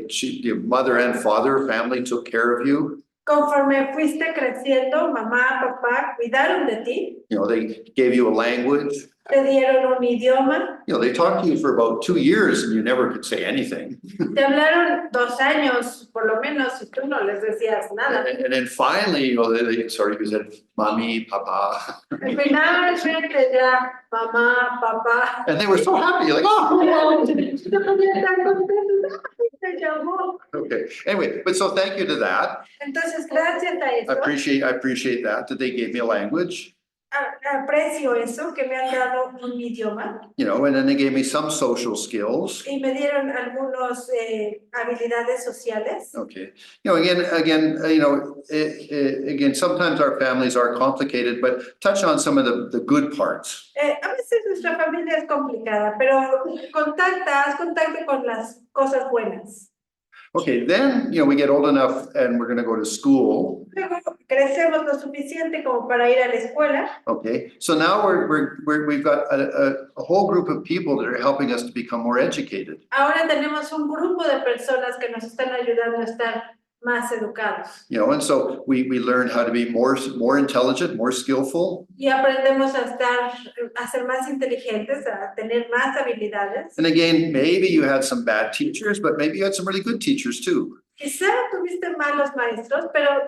A: your mother and father, family took care of you.
B: Conforme fuiste creciendo, mamá, papá cuidaron de ti.
A: They gave you a language.
B: Te dieron un idioma.
A: They talked to you for about 2 years and you never could say anything.
B: Te hablaron 2 años, por lo menos, y tú no les decías nada.
A: And then finally, they started to say, mommy, papa.
B: Finalmente ya, mamá, papá.
A: And they were so happy, like, oh. Okay. Anyway, but so thank you to that.
B: Entonces, gracias a
A: I
B: eso.
A: appreciate that they gave me a language.
B: aprecio eso, que me han dado un idioma
A: you know, and then they gave me some social skills.
B: y me dieron algunas habilidades sociales.
A: Okay, you know, again, sometimes our families are complicated, but touch on some of the good parts.
B: A veces nuestra familia es complicada, pero haz contacto con las cosas buenas.
A: Okay, then, you know, we get old enough and we're going to go to school.
B: Luego crecemos lo suficiente como para ir a la escuela.
A: Okay, so now we've got a whole group of people that are helping us to become more educated.
B: Ahora tenemos un grupo de personas que nos están ayudando a estar más educados.
A: You know, and so we learn how to be more intelligent, more skillful.
B: Y aprendemos a ser más inteligentes, a tener más habilidades.
A: And again, maybe you had some bad teachers, but maybe you had some really good teachers too.
B: Quizá tuviste malos maestros, pero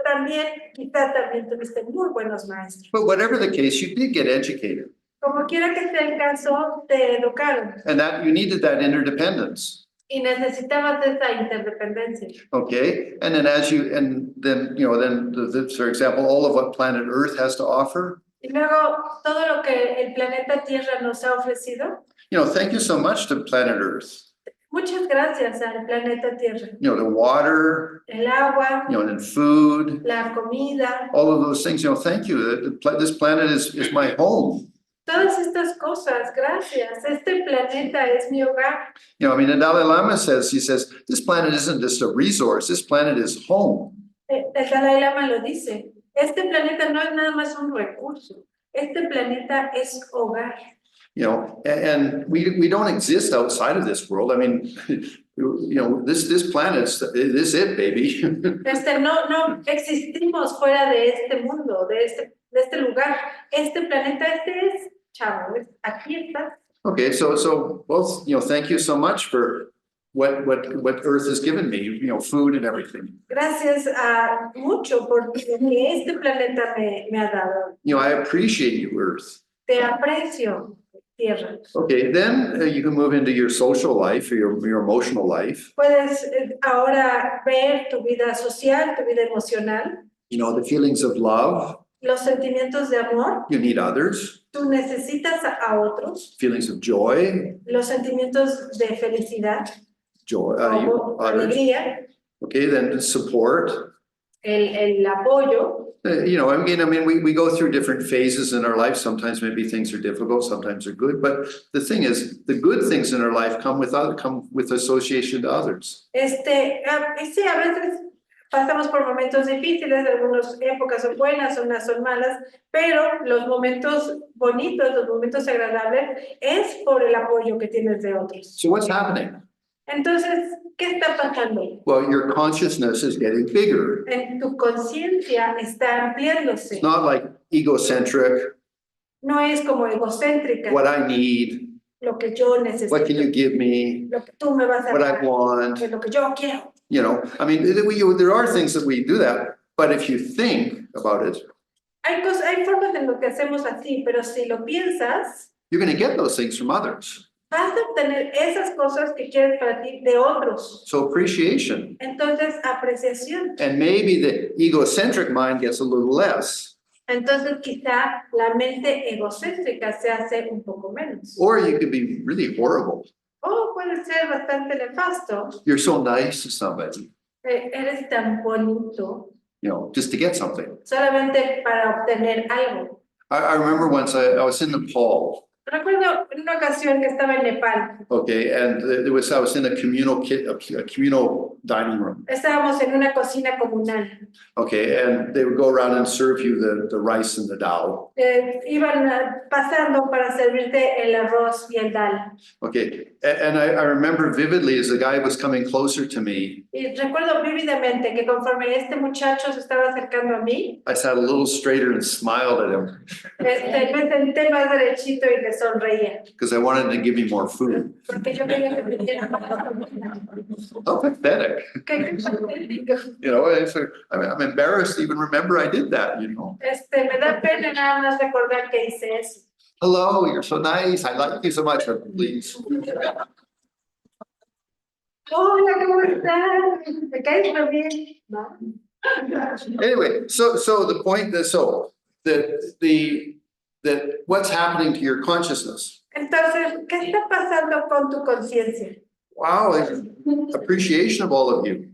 B: quizá también tuviste muy buenos maestros.
A: But whatever the case, you did get educated.
B: Como quiera que sea el caso, te educaron.
A: And that you needed that interdependence.
B: Y necesitabas esa interdependencia.
A: Okay, and then for example, all of what planet Earth has to offer.
B: Y luego todo lo que el planeta Tierra nos ha ofrecido.
A: You know, thank you so much to planet Earth.
B: Muchas gracias al planeta Tierra.
A: You know, the water,
B: El agua,
A: you know, and then food,
B: la comida.
A: all of those things. You know, thank you. This planet is my home.
B: Todas estas cosas, gracias. Este planeta es mi hogar.
A: You know, I mean, the Dalai Lama says, this planet isn't just a resource. This planet is home.
B: El Dalai Lama lo dice. Este planeta no es nada más un recurso. Este planeta es hogar.
A: You know, and we don't exist outside of this world. I mean, you know, this planet's this it, baby.
B: No existimos fuera de este mundo, de este lugar. Este planeta, es, chavo, aquí está.
A: Okay, so well, you know, thank you so much for what Earth has given me, you know, food and everything.
B: Gracias mucho por lo que este planeta me ha dado.
A: You know, I appreciate you, Earth.
B: Te aprecio, Tierra.
A: Okay, then you can move into your social life or your emotional life.
B: Puedes ahora ver tu vida social, tu vida emocional.
A: You know, the feelings of love.
B: Los sentimientos de amor.
A: You need others.
B: Tú necesitas a otros.
A: Feelings of joy.
B: Los sentimientos de felicidad.
A: Joy.
B: Alegría.
A: Okay, then support.
B: El apoyo.
A: You know, again, I mean, we go through different phases in our life. Sometimes maybe things are difficult, sometimes they're good. But the thing is, the good things in our life come with association to others.
B: Sí, a veces pasamos por momentos difíciles, algunas épocas son buenas, unas son malas, pero los momentos bonitos, los momentos agradables, es por el apoyo que tienes de otros.
A: So what's happening?
B: Entonces, ¿qué está pasando?
A: Well, your consciousness is getting bigger.
B: Tu conciencia está ampliándose.
A: It's not like egocentric.
B: No es como egocéntrica.
A: What I need.
B: Lo que yo necesito.
A: What can you give me?
B: Lo que tú me vas a
A: what
B: dar.
A: I want.
B: Lo que yo quiero.
A: You know, I mean, there are things that we do that, but if you think about it,
B: hay formas en lo que hacemos así, pero si lo piensas,
A: you're going to get those things from others.
B: Vas a obtener esas cosas que quieres para ti de otros.
A: So appreciation.
B: Entonces, apreciación.
A: And maybe the egocentric mind gets a little less.
B: Entonces, quizá la mente egocéntrica se hace un poco menos.
A: Or you could be really horrible.
B: O puede ser bastante nefasto.
A: You're so nice to somebody.
B: Eres tan bonito.
A: You know, just to get something.
B: Solamente para obtener algo.
A: I remember once I was in Nepal.
B: Recuerdo una ocasión que estaba en Nepal.
A: Okay, and I was in a communal dining room.
B: Estábamos en una cocina comunal.
A: Okay, and they would go around and serve you the rice and the dal.
B: Iban pasando para servirte el arroz y el dal.
A: Okay, and I remember vividly as the guy was coming closer to me.
B: Y recuerdo vívidamente que conforme este muchacho se estaba acercando a mí,
A: I sat a little straighter and smiled at him.
B: Me senté más derechito y le sonreía.
A: Because I wanted him to give me more food.
B: Porque yo quería que me diera más comida.
A: How pathetic.
B: Qué patético.
A: You know, I'm embarrassed to even remember I did that, you know.
B: Me da pena nada más recordar que hice eso.
A: Hello, you're so nice. I like you so much. Please.
B: Hola, ¿cómo estás? ¿Me caes muy bien? ¿No?
A: Anyway, so the point that the that what's happening to your consciousness?
D: Entonces, ¿qué está pasando con tu conciencia?
A: Wow, appreciation of all of you.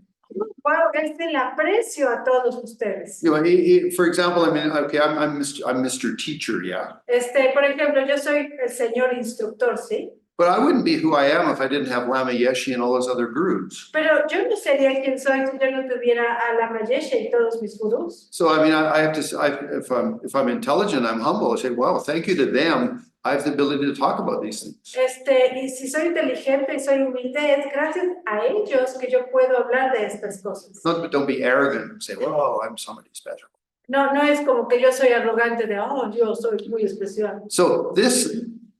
D: Wow, es el aprecio a todos ustedes.
A: You know, for example, I mean, okay, I'm Mr. Teacher, yeah.
D: Por ejemplo, yo soy el señor instructor, ¿sí?
A: But I wouldn't be who I am if I didn't have Lama Yeshe and all those other gurus.
D: Pero yo no sería quien soy si yo no tuviera a la Mayesha y todos mis gurús.
A: So I mean, I have to. If I'm intelligent, I'm humble. I say, well, thank you to them. I have the ability to talk about these things.
D: Y si soy inteligente y soy humilde, es gracias a ellos que yo puedo hablar de estas cosas.
A: But don't be arrogant and say, well, I'm somebody special.
D: No, no es como que yo soy arrogante de, oh, yo soy muy especial.
A: So this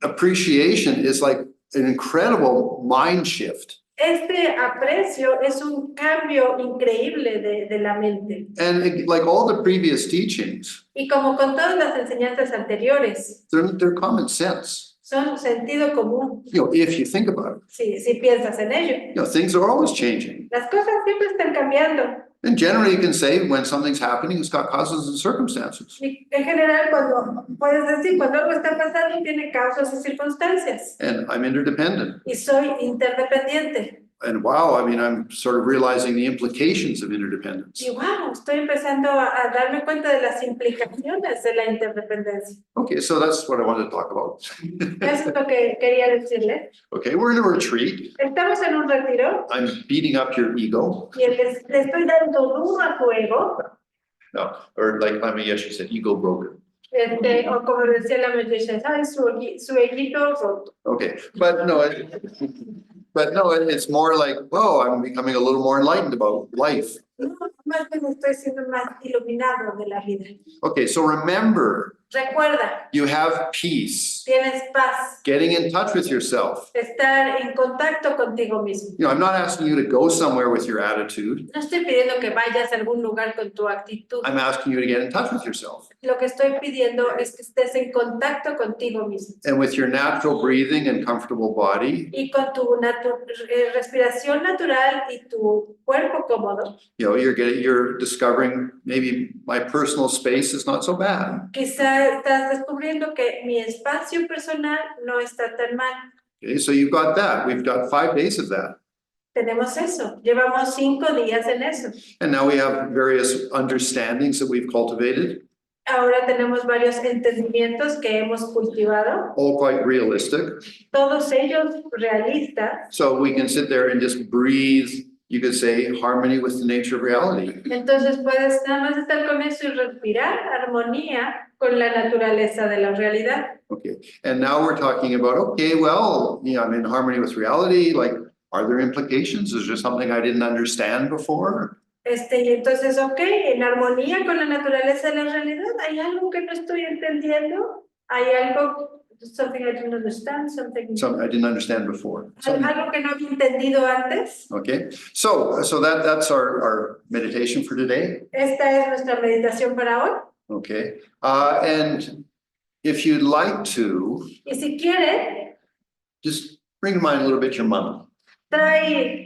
A: appreciation is like an incredible mind shift.
D: Aprecio es un cambio increíble de la mente.
A: And like all the previous teachings,
D: Y como con todas las enseñanzas anteriores,
A: they're common sense.
D: son sentido común,
A: You know, if you think about it,
D: si piensas en ello.
A: you know, things are always changing.
D: Las cosas siempre están cambiando.
A: And generally, you can say when something's happening, it's got causes and circumstances.
D: Y en general, puedes decir, cuando algo está pasando, tiene causas y circunstancias.
A: And I'm interdependent.
D: Y soy interdependiente.
A: And wow, I mean, I'm sort of realizing the implications of interdependence.
D: Y wow, estoy empezando a darme cuenta de las implicaciones de la interdependencia.
A: Okay, so that's what I wanted to talk about.
D: Eso es lo que quería decirle.
A: Okay, we're in a retreat.
D: Estamos en un retiro
A: I'm beating up your ego.
D: y le estoy dando duro a tu ego.
A: No, or like Lama Yeshe said, ego broken.
D: O como decía la Mayesha, ay, su eguito roto.
A: Okay, but no, it's more like, whoa, I'm becoming a little more enlightened about life.
D: No, más bien estoy siendo más iluminado de la vida.
A: Okay, so remember,
D: Recuerda,
A: you have peace,
D: tienes paz,
A: getting in touch with yourself.
D: estar en contacto contigo mismo.
A: You know, I'm not asking you to go somewhere with your attitude.
D: No estoy pidiendo que vayas a algún lugar con tu actitud.
A: I'm asking you to get in touch with yourself.
D: Lo que estoy pidiendo es que estés en contacto contigo mismo.
A: And with your natural breathing and comfortable body,
D: Y con tu respiración natural y tu cuerpo cómodo,
A: you know, you're discovering maybe my personal space is not so bad.
D: quizá estás descubriendo que mi espacio personal no está tan mal.
A: Okay, so you've got that. We've got 5 days of that.
D: Tenemos eso. Llevamos 5 días en eso.
A: And now we have various understandings that we've cultivated,
D: Ahora tenemos varios entendimientos que hemos cultivado,
A: all quite realistic.
D: todos ellos realistas.
A: So we can sit there and just breathe, you could say, harmony with the nature of reality.
D: Entonces puedes nada más estar con eso y respirar armonía con la naturaleza de la realidad.
A: Okay, and now we're talking about, okay, well, you know, I'm in harmony with reality. Like, are there implications? Is there something I didn't understand before?
D: Y entonces, ok, en armonía con la naturaleza de la realidad, ¿hay algo que no estoy entendiendo? ¿Hay algo, something I didn't understand, something,
A: Something I didn't understand before.
D: algo que no había entendido antes?
A: Okay, so that's our meditation for today.
D: Esta es nuestra meditación para hoy.
A: Okay, and if you'd like to,
D: Y si quiere,
A: just bring to mind a little bit your mom.
D: trae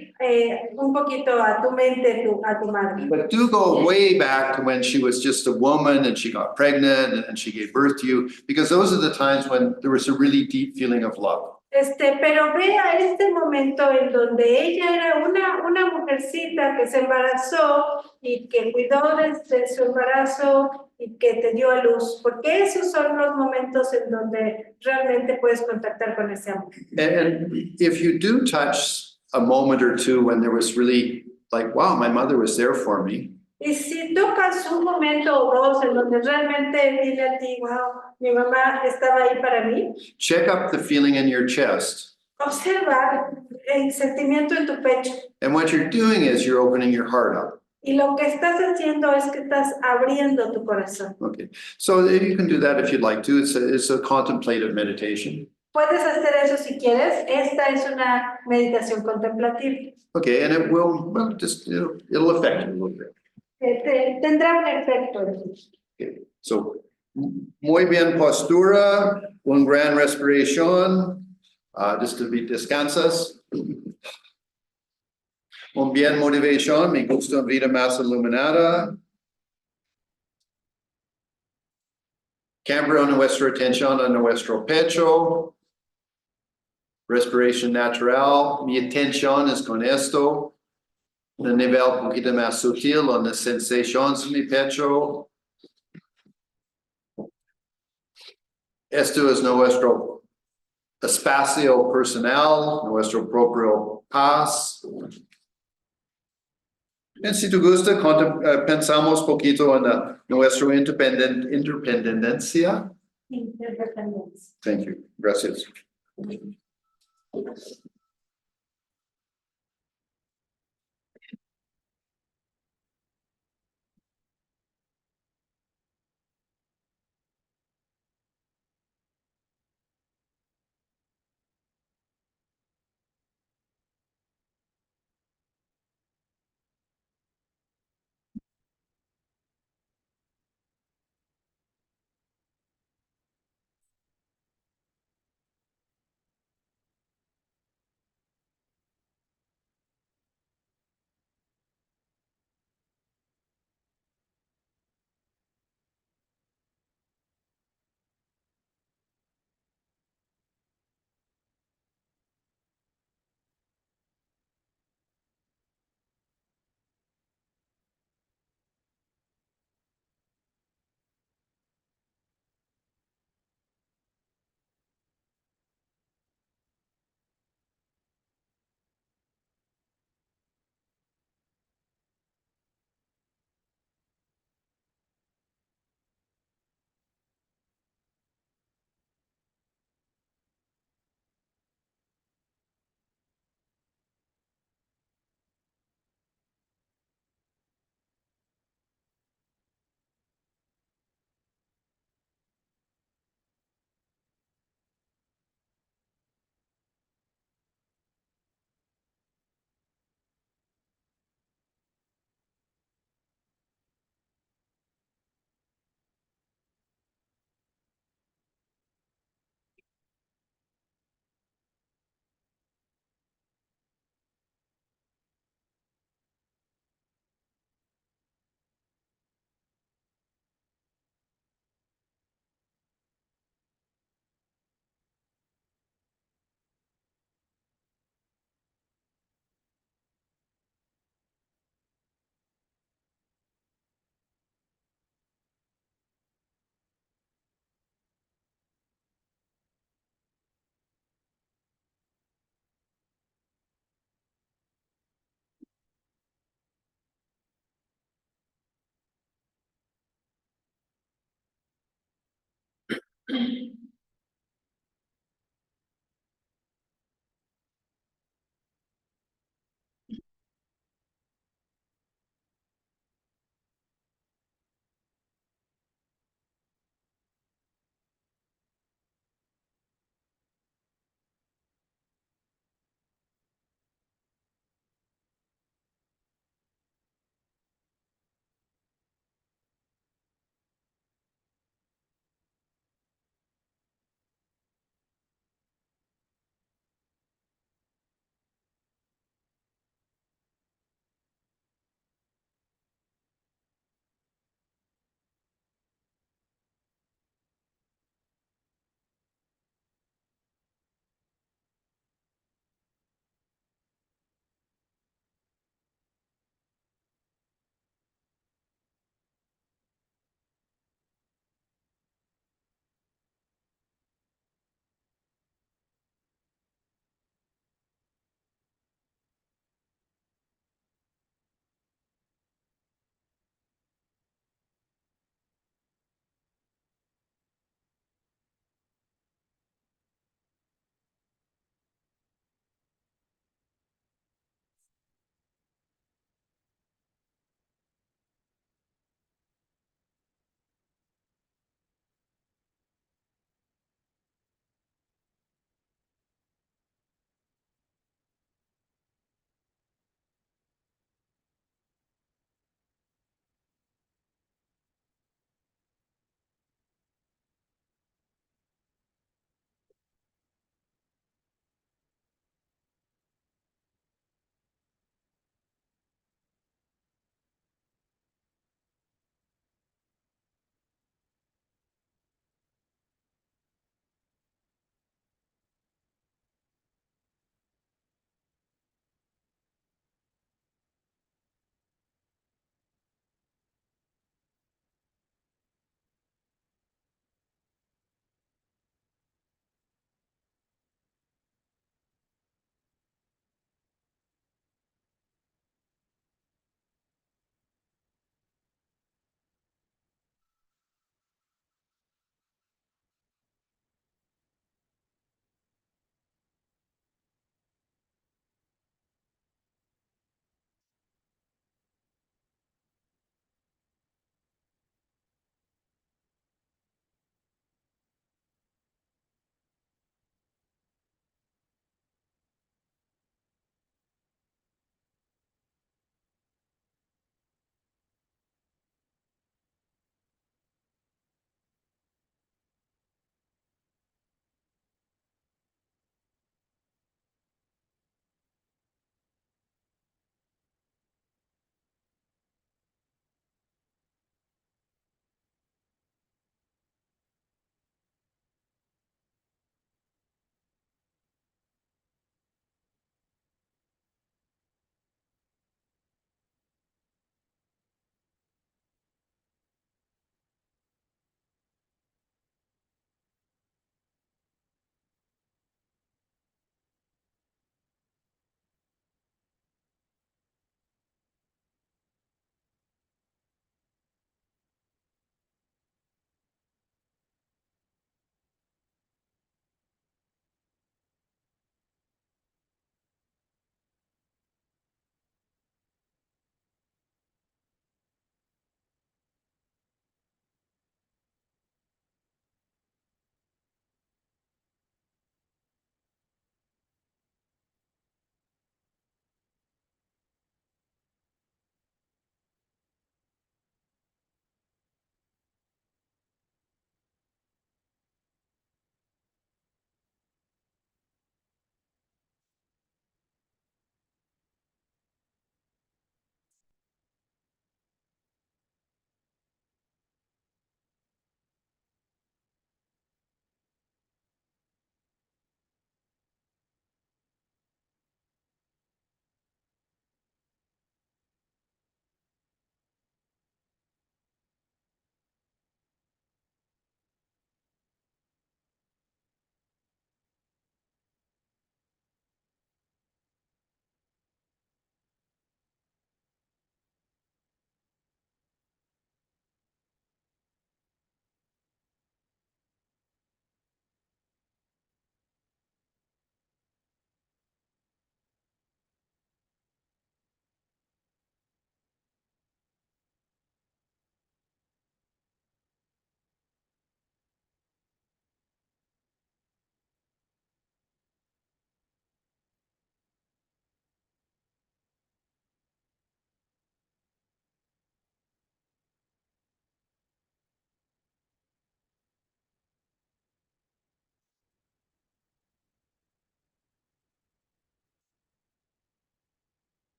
D: un poquito a tu mente a tu madre.
A: But do go way back to when she was just a woman and she got pregnant and she gave birth to you, because those are the times when there was a really deep feeling of love.
D: Pero ve a este momento en donde ella era una mujercita que se embarazó y que cuidó de su embarazo y que te dio a luz, porque esos son los momentos en donde realmente puedes contactar con ese amor.
A: And if you do touch a moment or two when there was really like, wow, my mother was there for me.
D: Y si tocas un momento o dos en donde realmente viene a ti, wow, mi mamá estaba ahí para mí,
A: Check up the feeling in your chest.
D: observa el sentimiento en tu pecho.
A: And what you're doing is you're opening your heart up.
D: Y lo que estás haciendo es que estás abriendo tu corazón.
A: Okay, so you can do that if you'd like to. It's a contemplative meditation.
D: Puedes hacer eso si quieres. Esta es una meditación contemplativa.
A: Okay, and it will, well, just, it'll affect you a little bit.
D: Tendrá un efecto.
A: Okay, so muy bien postura, un gran respiración, just to be descansas. Un bien motivación, me gusta vida más iluminada. Cambio nuestra atención a nuestro pecho. Respiración natural. Mi atención es con esto. Un nivel un poquito más sutil, una sensación en mi pecho. Esto es nuestro espacio personal, nuestro propio paz. Y si te gusta, pensamos poquito en nuestra independencia.
B: Interdependence.
A: Thank you. Gracias.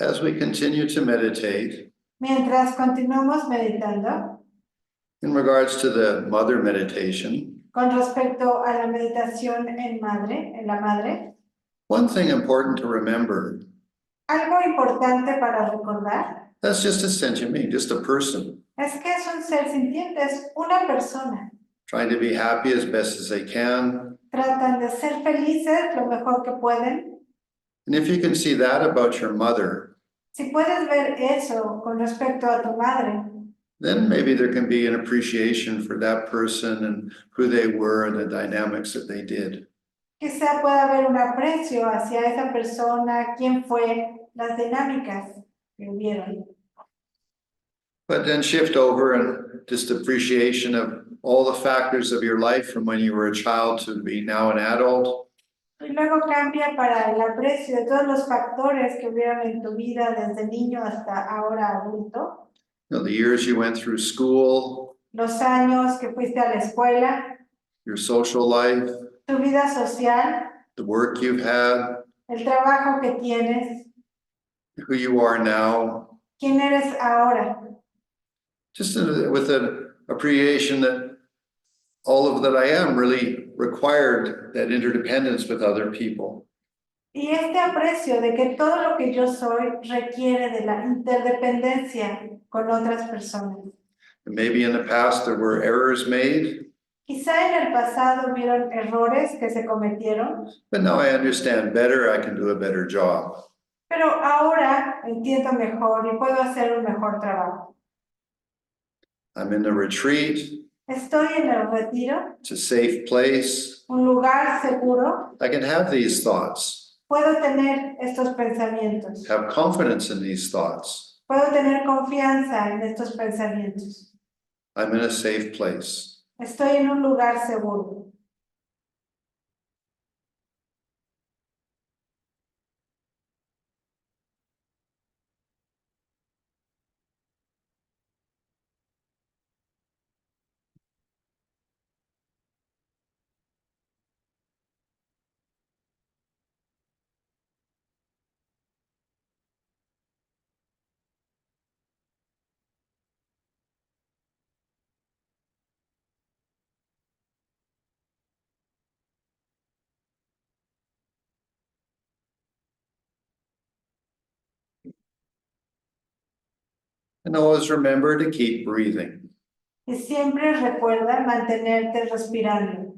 A: as we continue to meditate
D: mientras continuamos meditando,
A: in regards to the mother meditation,
D: con respecto a la meditación en la madre,
A: one thing important to remember,
D: algo importante para recordar
A: that's just a sentient being, just a person,
D: es que es un ser sintiente, es una persona.
A: trying to be happy as best as they can.
D: Tratan de ser felices lo mejor que pueden.
A: And if you can see that about your mother,
D: Si puedes ver eso con respecto a tu madre,
A: then maybe there can be an appreciation for that person and who they were and the dynamics that they did.
D: quizá pueda haber un aprecio hacia esa persona, quién fue, las dinámicas que hubieron.
A: But then shift over and just appreciation of all the factors of your life from when you were a child to be now an adult.
D: Y luego cambia para el aprecio de todos los factores que hubieron en tu vida desde niño hasta ahora adulto.
A: You know, the years you went through school,
D: Los años que fuiste a la escuela,
A: your social life,
D: tu vida social,
A: the work you've had,
D: el trabajo que tienes,
A: who you are now,
D: quién eres ahora.
A: just with an appreciation that all of that I am really required that interdependence with other people.
D: Y este aprecio de que todo lo que yo soy requiere de la interdependencia con otras personas.
A: And maybe in the past there were errors made,
D: Quizá en el pasado hubieron errores que se cometieron,
A: but now I understand better, I can do a better job.
D: pero ahora entiendo mejor y puedo hacer un mejor trabajo.
A: I'm in the retreat,
D: Estoy en el retiro,
A: it's a safe place.
D: un lugar seguro.
A: I can have these thoughts,
D: Puedo tener estos pensamientos.
A: have confidence in these thoughts.
D: Puedo tener confianza en estos pensamientos.
A: I'm in a safe place.
D: Estoy en un lugar seguro.
A: And always remember to keep breathing.
D: Y siempre recuerda mantenerte respirando.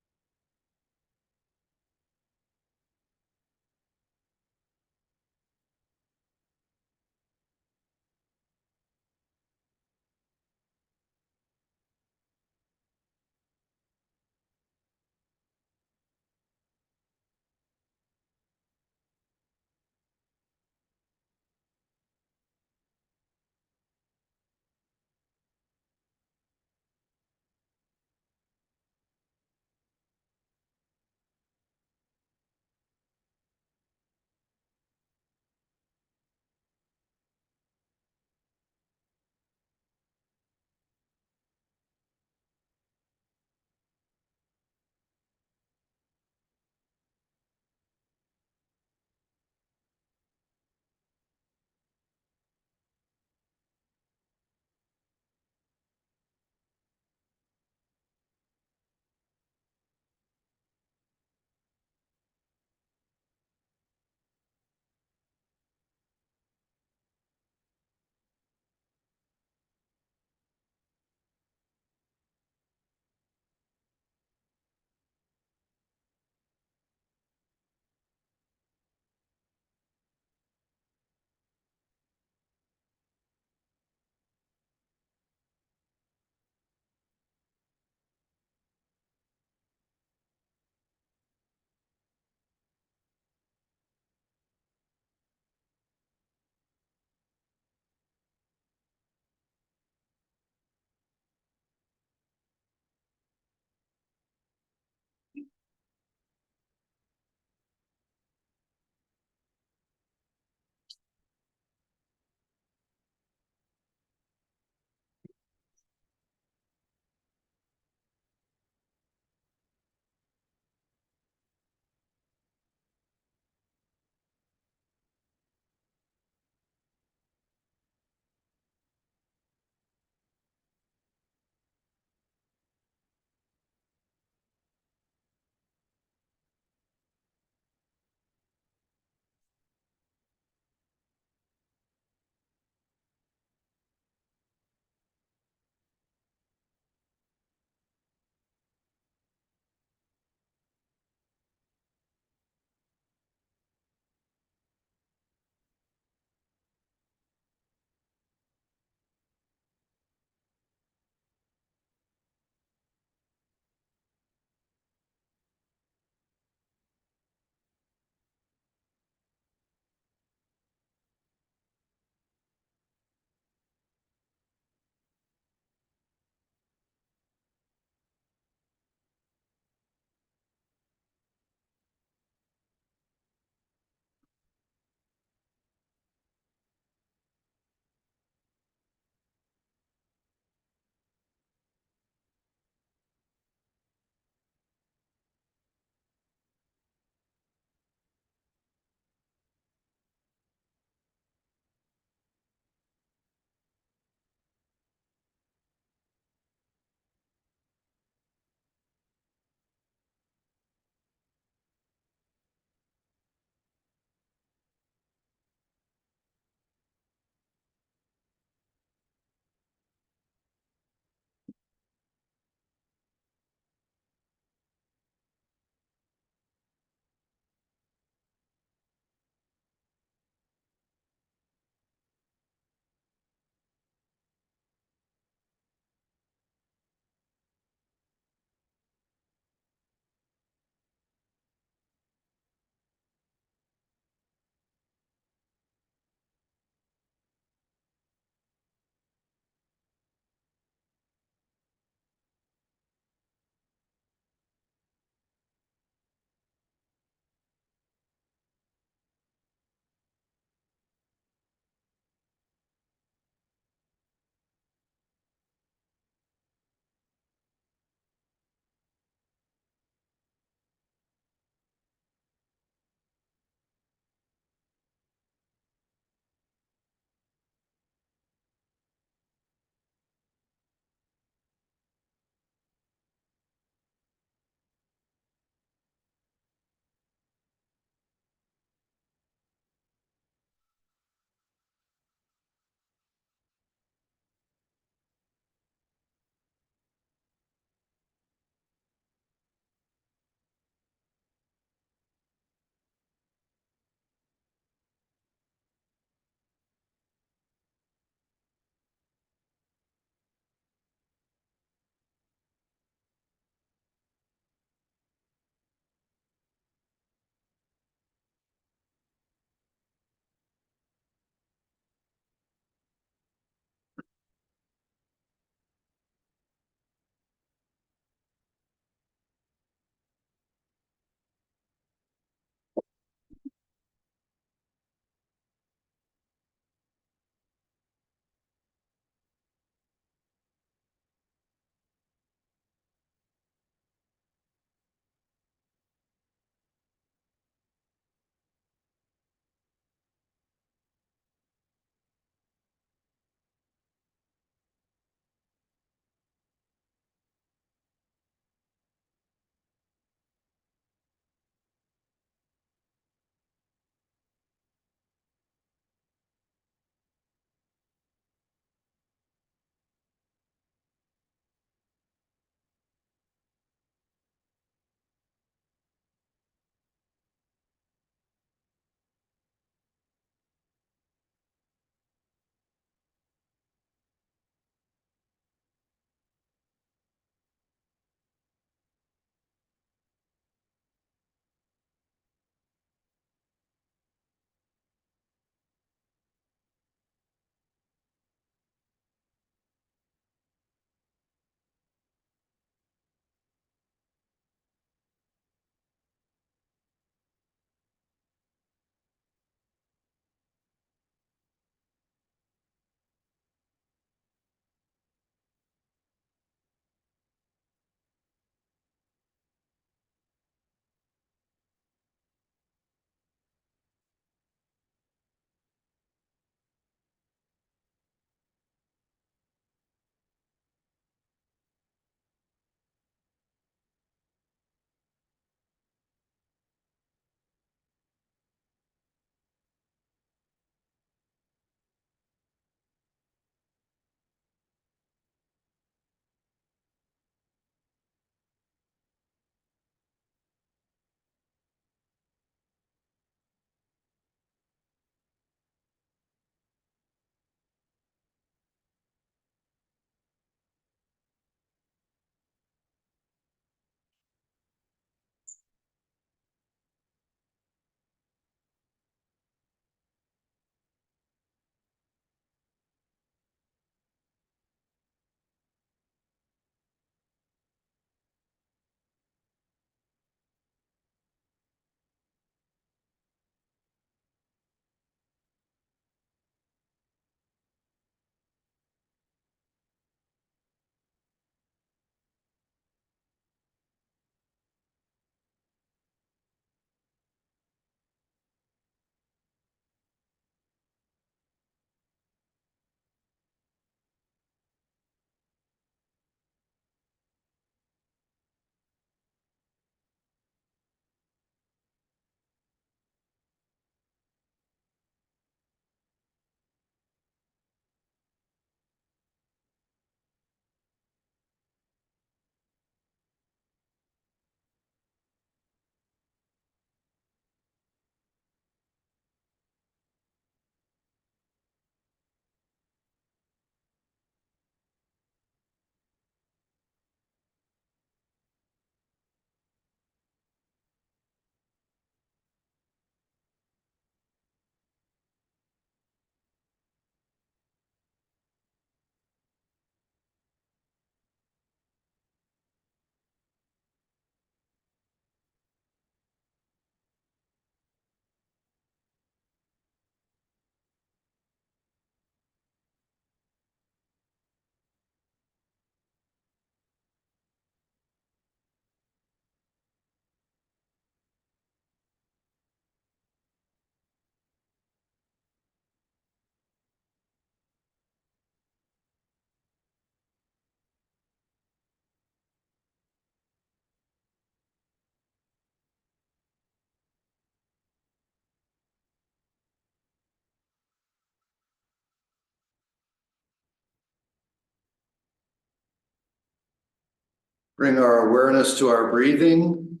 A: Bring our awareness to our breathing.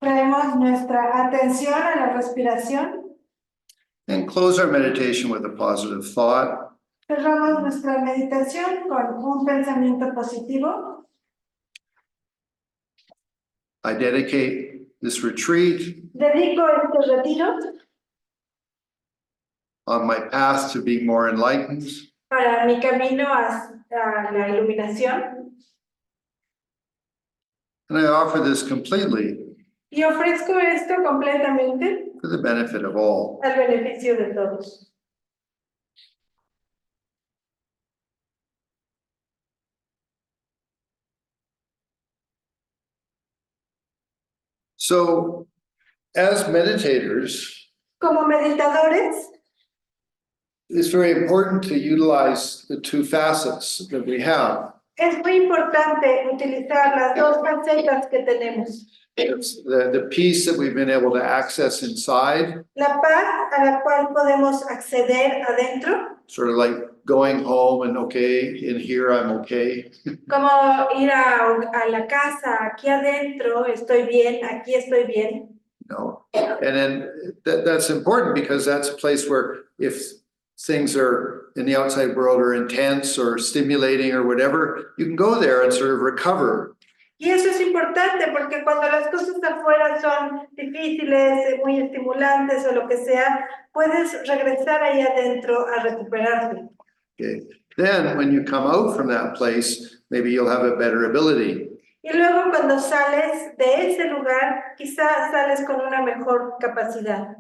D: Traemos nuestra atención a la respiración.
A: And close our meditation with a positive thought.
D: Cerramos nuestra meditación con un pensamiento positivo.
A: I dedicate this retreat
D: Dedico este retiro
A: on my path to be more enlightened.
D: para mi camino a la iluminación
A: And I offer this completely
D: y ofrezco esto completamente
A: for the benefit of all.
D: al beneficio de todos.
A: So, as meditators,
D: Como meditadores,
A: it's very important to utilize the two facets that we have.
D: es muy importante utilizar las dos facetas que tenemos.
A: It's the peace that we've been able to access inside,
D: La paz a la cual podemos acceder adentro,
A: sort of like going home and okay, in here I'm okay.
D: como ir a la casa, aquí adentro estoy bien, aquí estoy bien.
A: No. And then that's important because that's a place where if things are in the outside world are intense or stimulating or whatever, you can go there and sort of recover.
D: Y eso es importante porque cuando las cosas afuera son difíciles, muy estimulantes o lo que sea, puedes regresar ahí adentro a recuperarte.
A: Okay. Then when you come out from that place, maybe you'll have a better ability.
D: Y luego cuando sales de ese lugar, quizás sales con una mejor capacidad.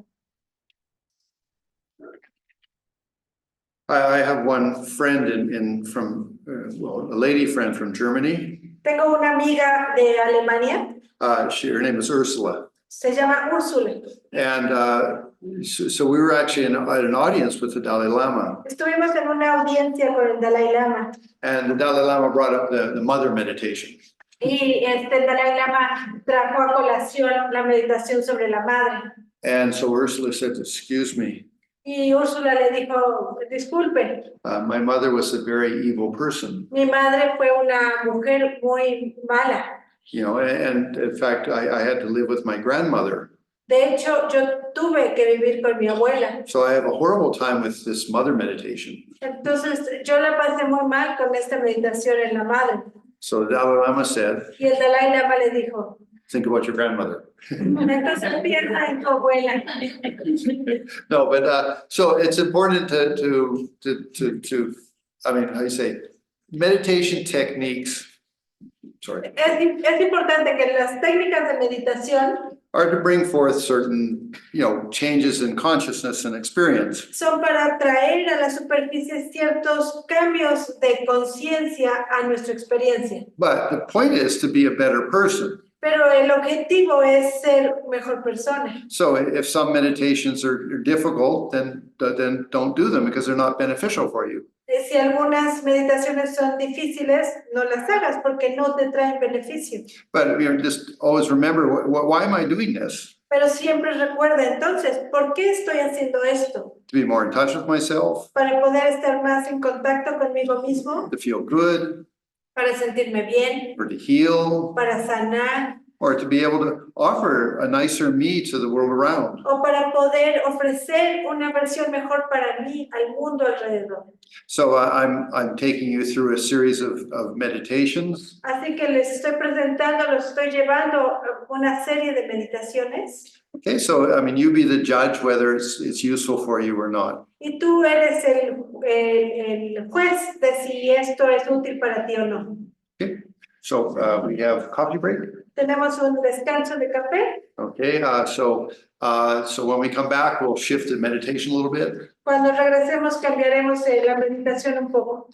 A: I have one friend from a lady friend from Germany.
D: Tengo una amiga de Alemania,
A: Her name is Ursula.
D: se llama Úrsula.
A: And so we were actually at an audience with the Dalai Lama.
D: Estuvimos en una audiencia con el Dalai Lama
A: And the Dalai Lama brought up the mother meditation.
D: y el Dalai Lama trajo a colación la meditación sobre la madre.
A: And so Ursula said, excuse me,
D: Y Úrsula le dijo, disculpe,
A: my mother was a very evil person.
D: mi madre fue una mujer muy mala.
A: You know, and in fact, I had to live with my grandmother.
D: De hecho, yo tuve que vivir con mi abuela.
A: So I have a horrible time with this mother meditation.
D: Entonces, yo la pasé muy mal con esta meditación en la madre.
A: So the Dalai Lama said,
D: Y el Dalai Lama le dijo,
A: think about your grandmother.
D: entonces piensa en tu abuela.
A: No, but so it's important to I mean, how you say, meditation techniques, sorry,
D: Es importante que las técnicas de meditación
A: are to bring forth certain, changes in consciousness and experience.
D: son para traer a la superficie ciertos cambios de conciencia a nuestra experiencia.
A: But the point is to be a better person.
D: Pero el objetivo es ser mejor persona.
A: So if some meditations are difficult, then don't do them because they're not beneficial for you.
D: Si algunas meditaciones son difíciles, no las hagas porque no te traen beneficio.
A: But just always remember, why am I doing this?
D: Pero siempre recuerda entonces, ¿por qué estoy haciendo esto?
A: To be more in touch with myself,
D: Para poder estar más en contacto conmigo mismo,
A: to feel good,
D: para sentirme bien,
A: or to heal,
D: para sanar
A: or to be able to offer a nicer me to the world around.
D: o para poder ofrecer una versión mejor para mí al mundo alrededor.
A: So I'm taking you through a series of meditations.
D: Así que les estoy presentando, los estoy llevando a una serie de meditaciones.
A: Okay, so I mean, you be the judge whether it's useful for you or not.
D: Y tú eres el juez de si esto es útil para ti o no.
A: Okay, so we have coffee break.
D: Tenemos un descanso de café.
A: Okay, so when we come back, we'll shift the meditation a little bit.
D: Cuando regresemos cambiaremos la meditación un poco.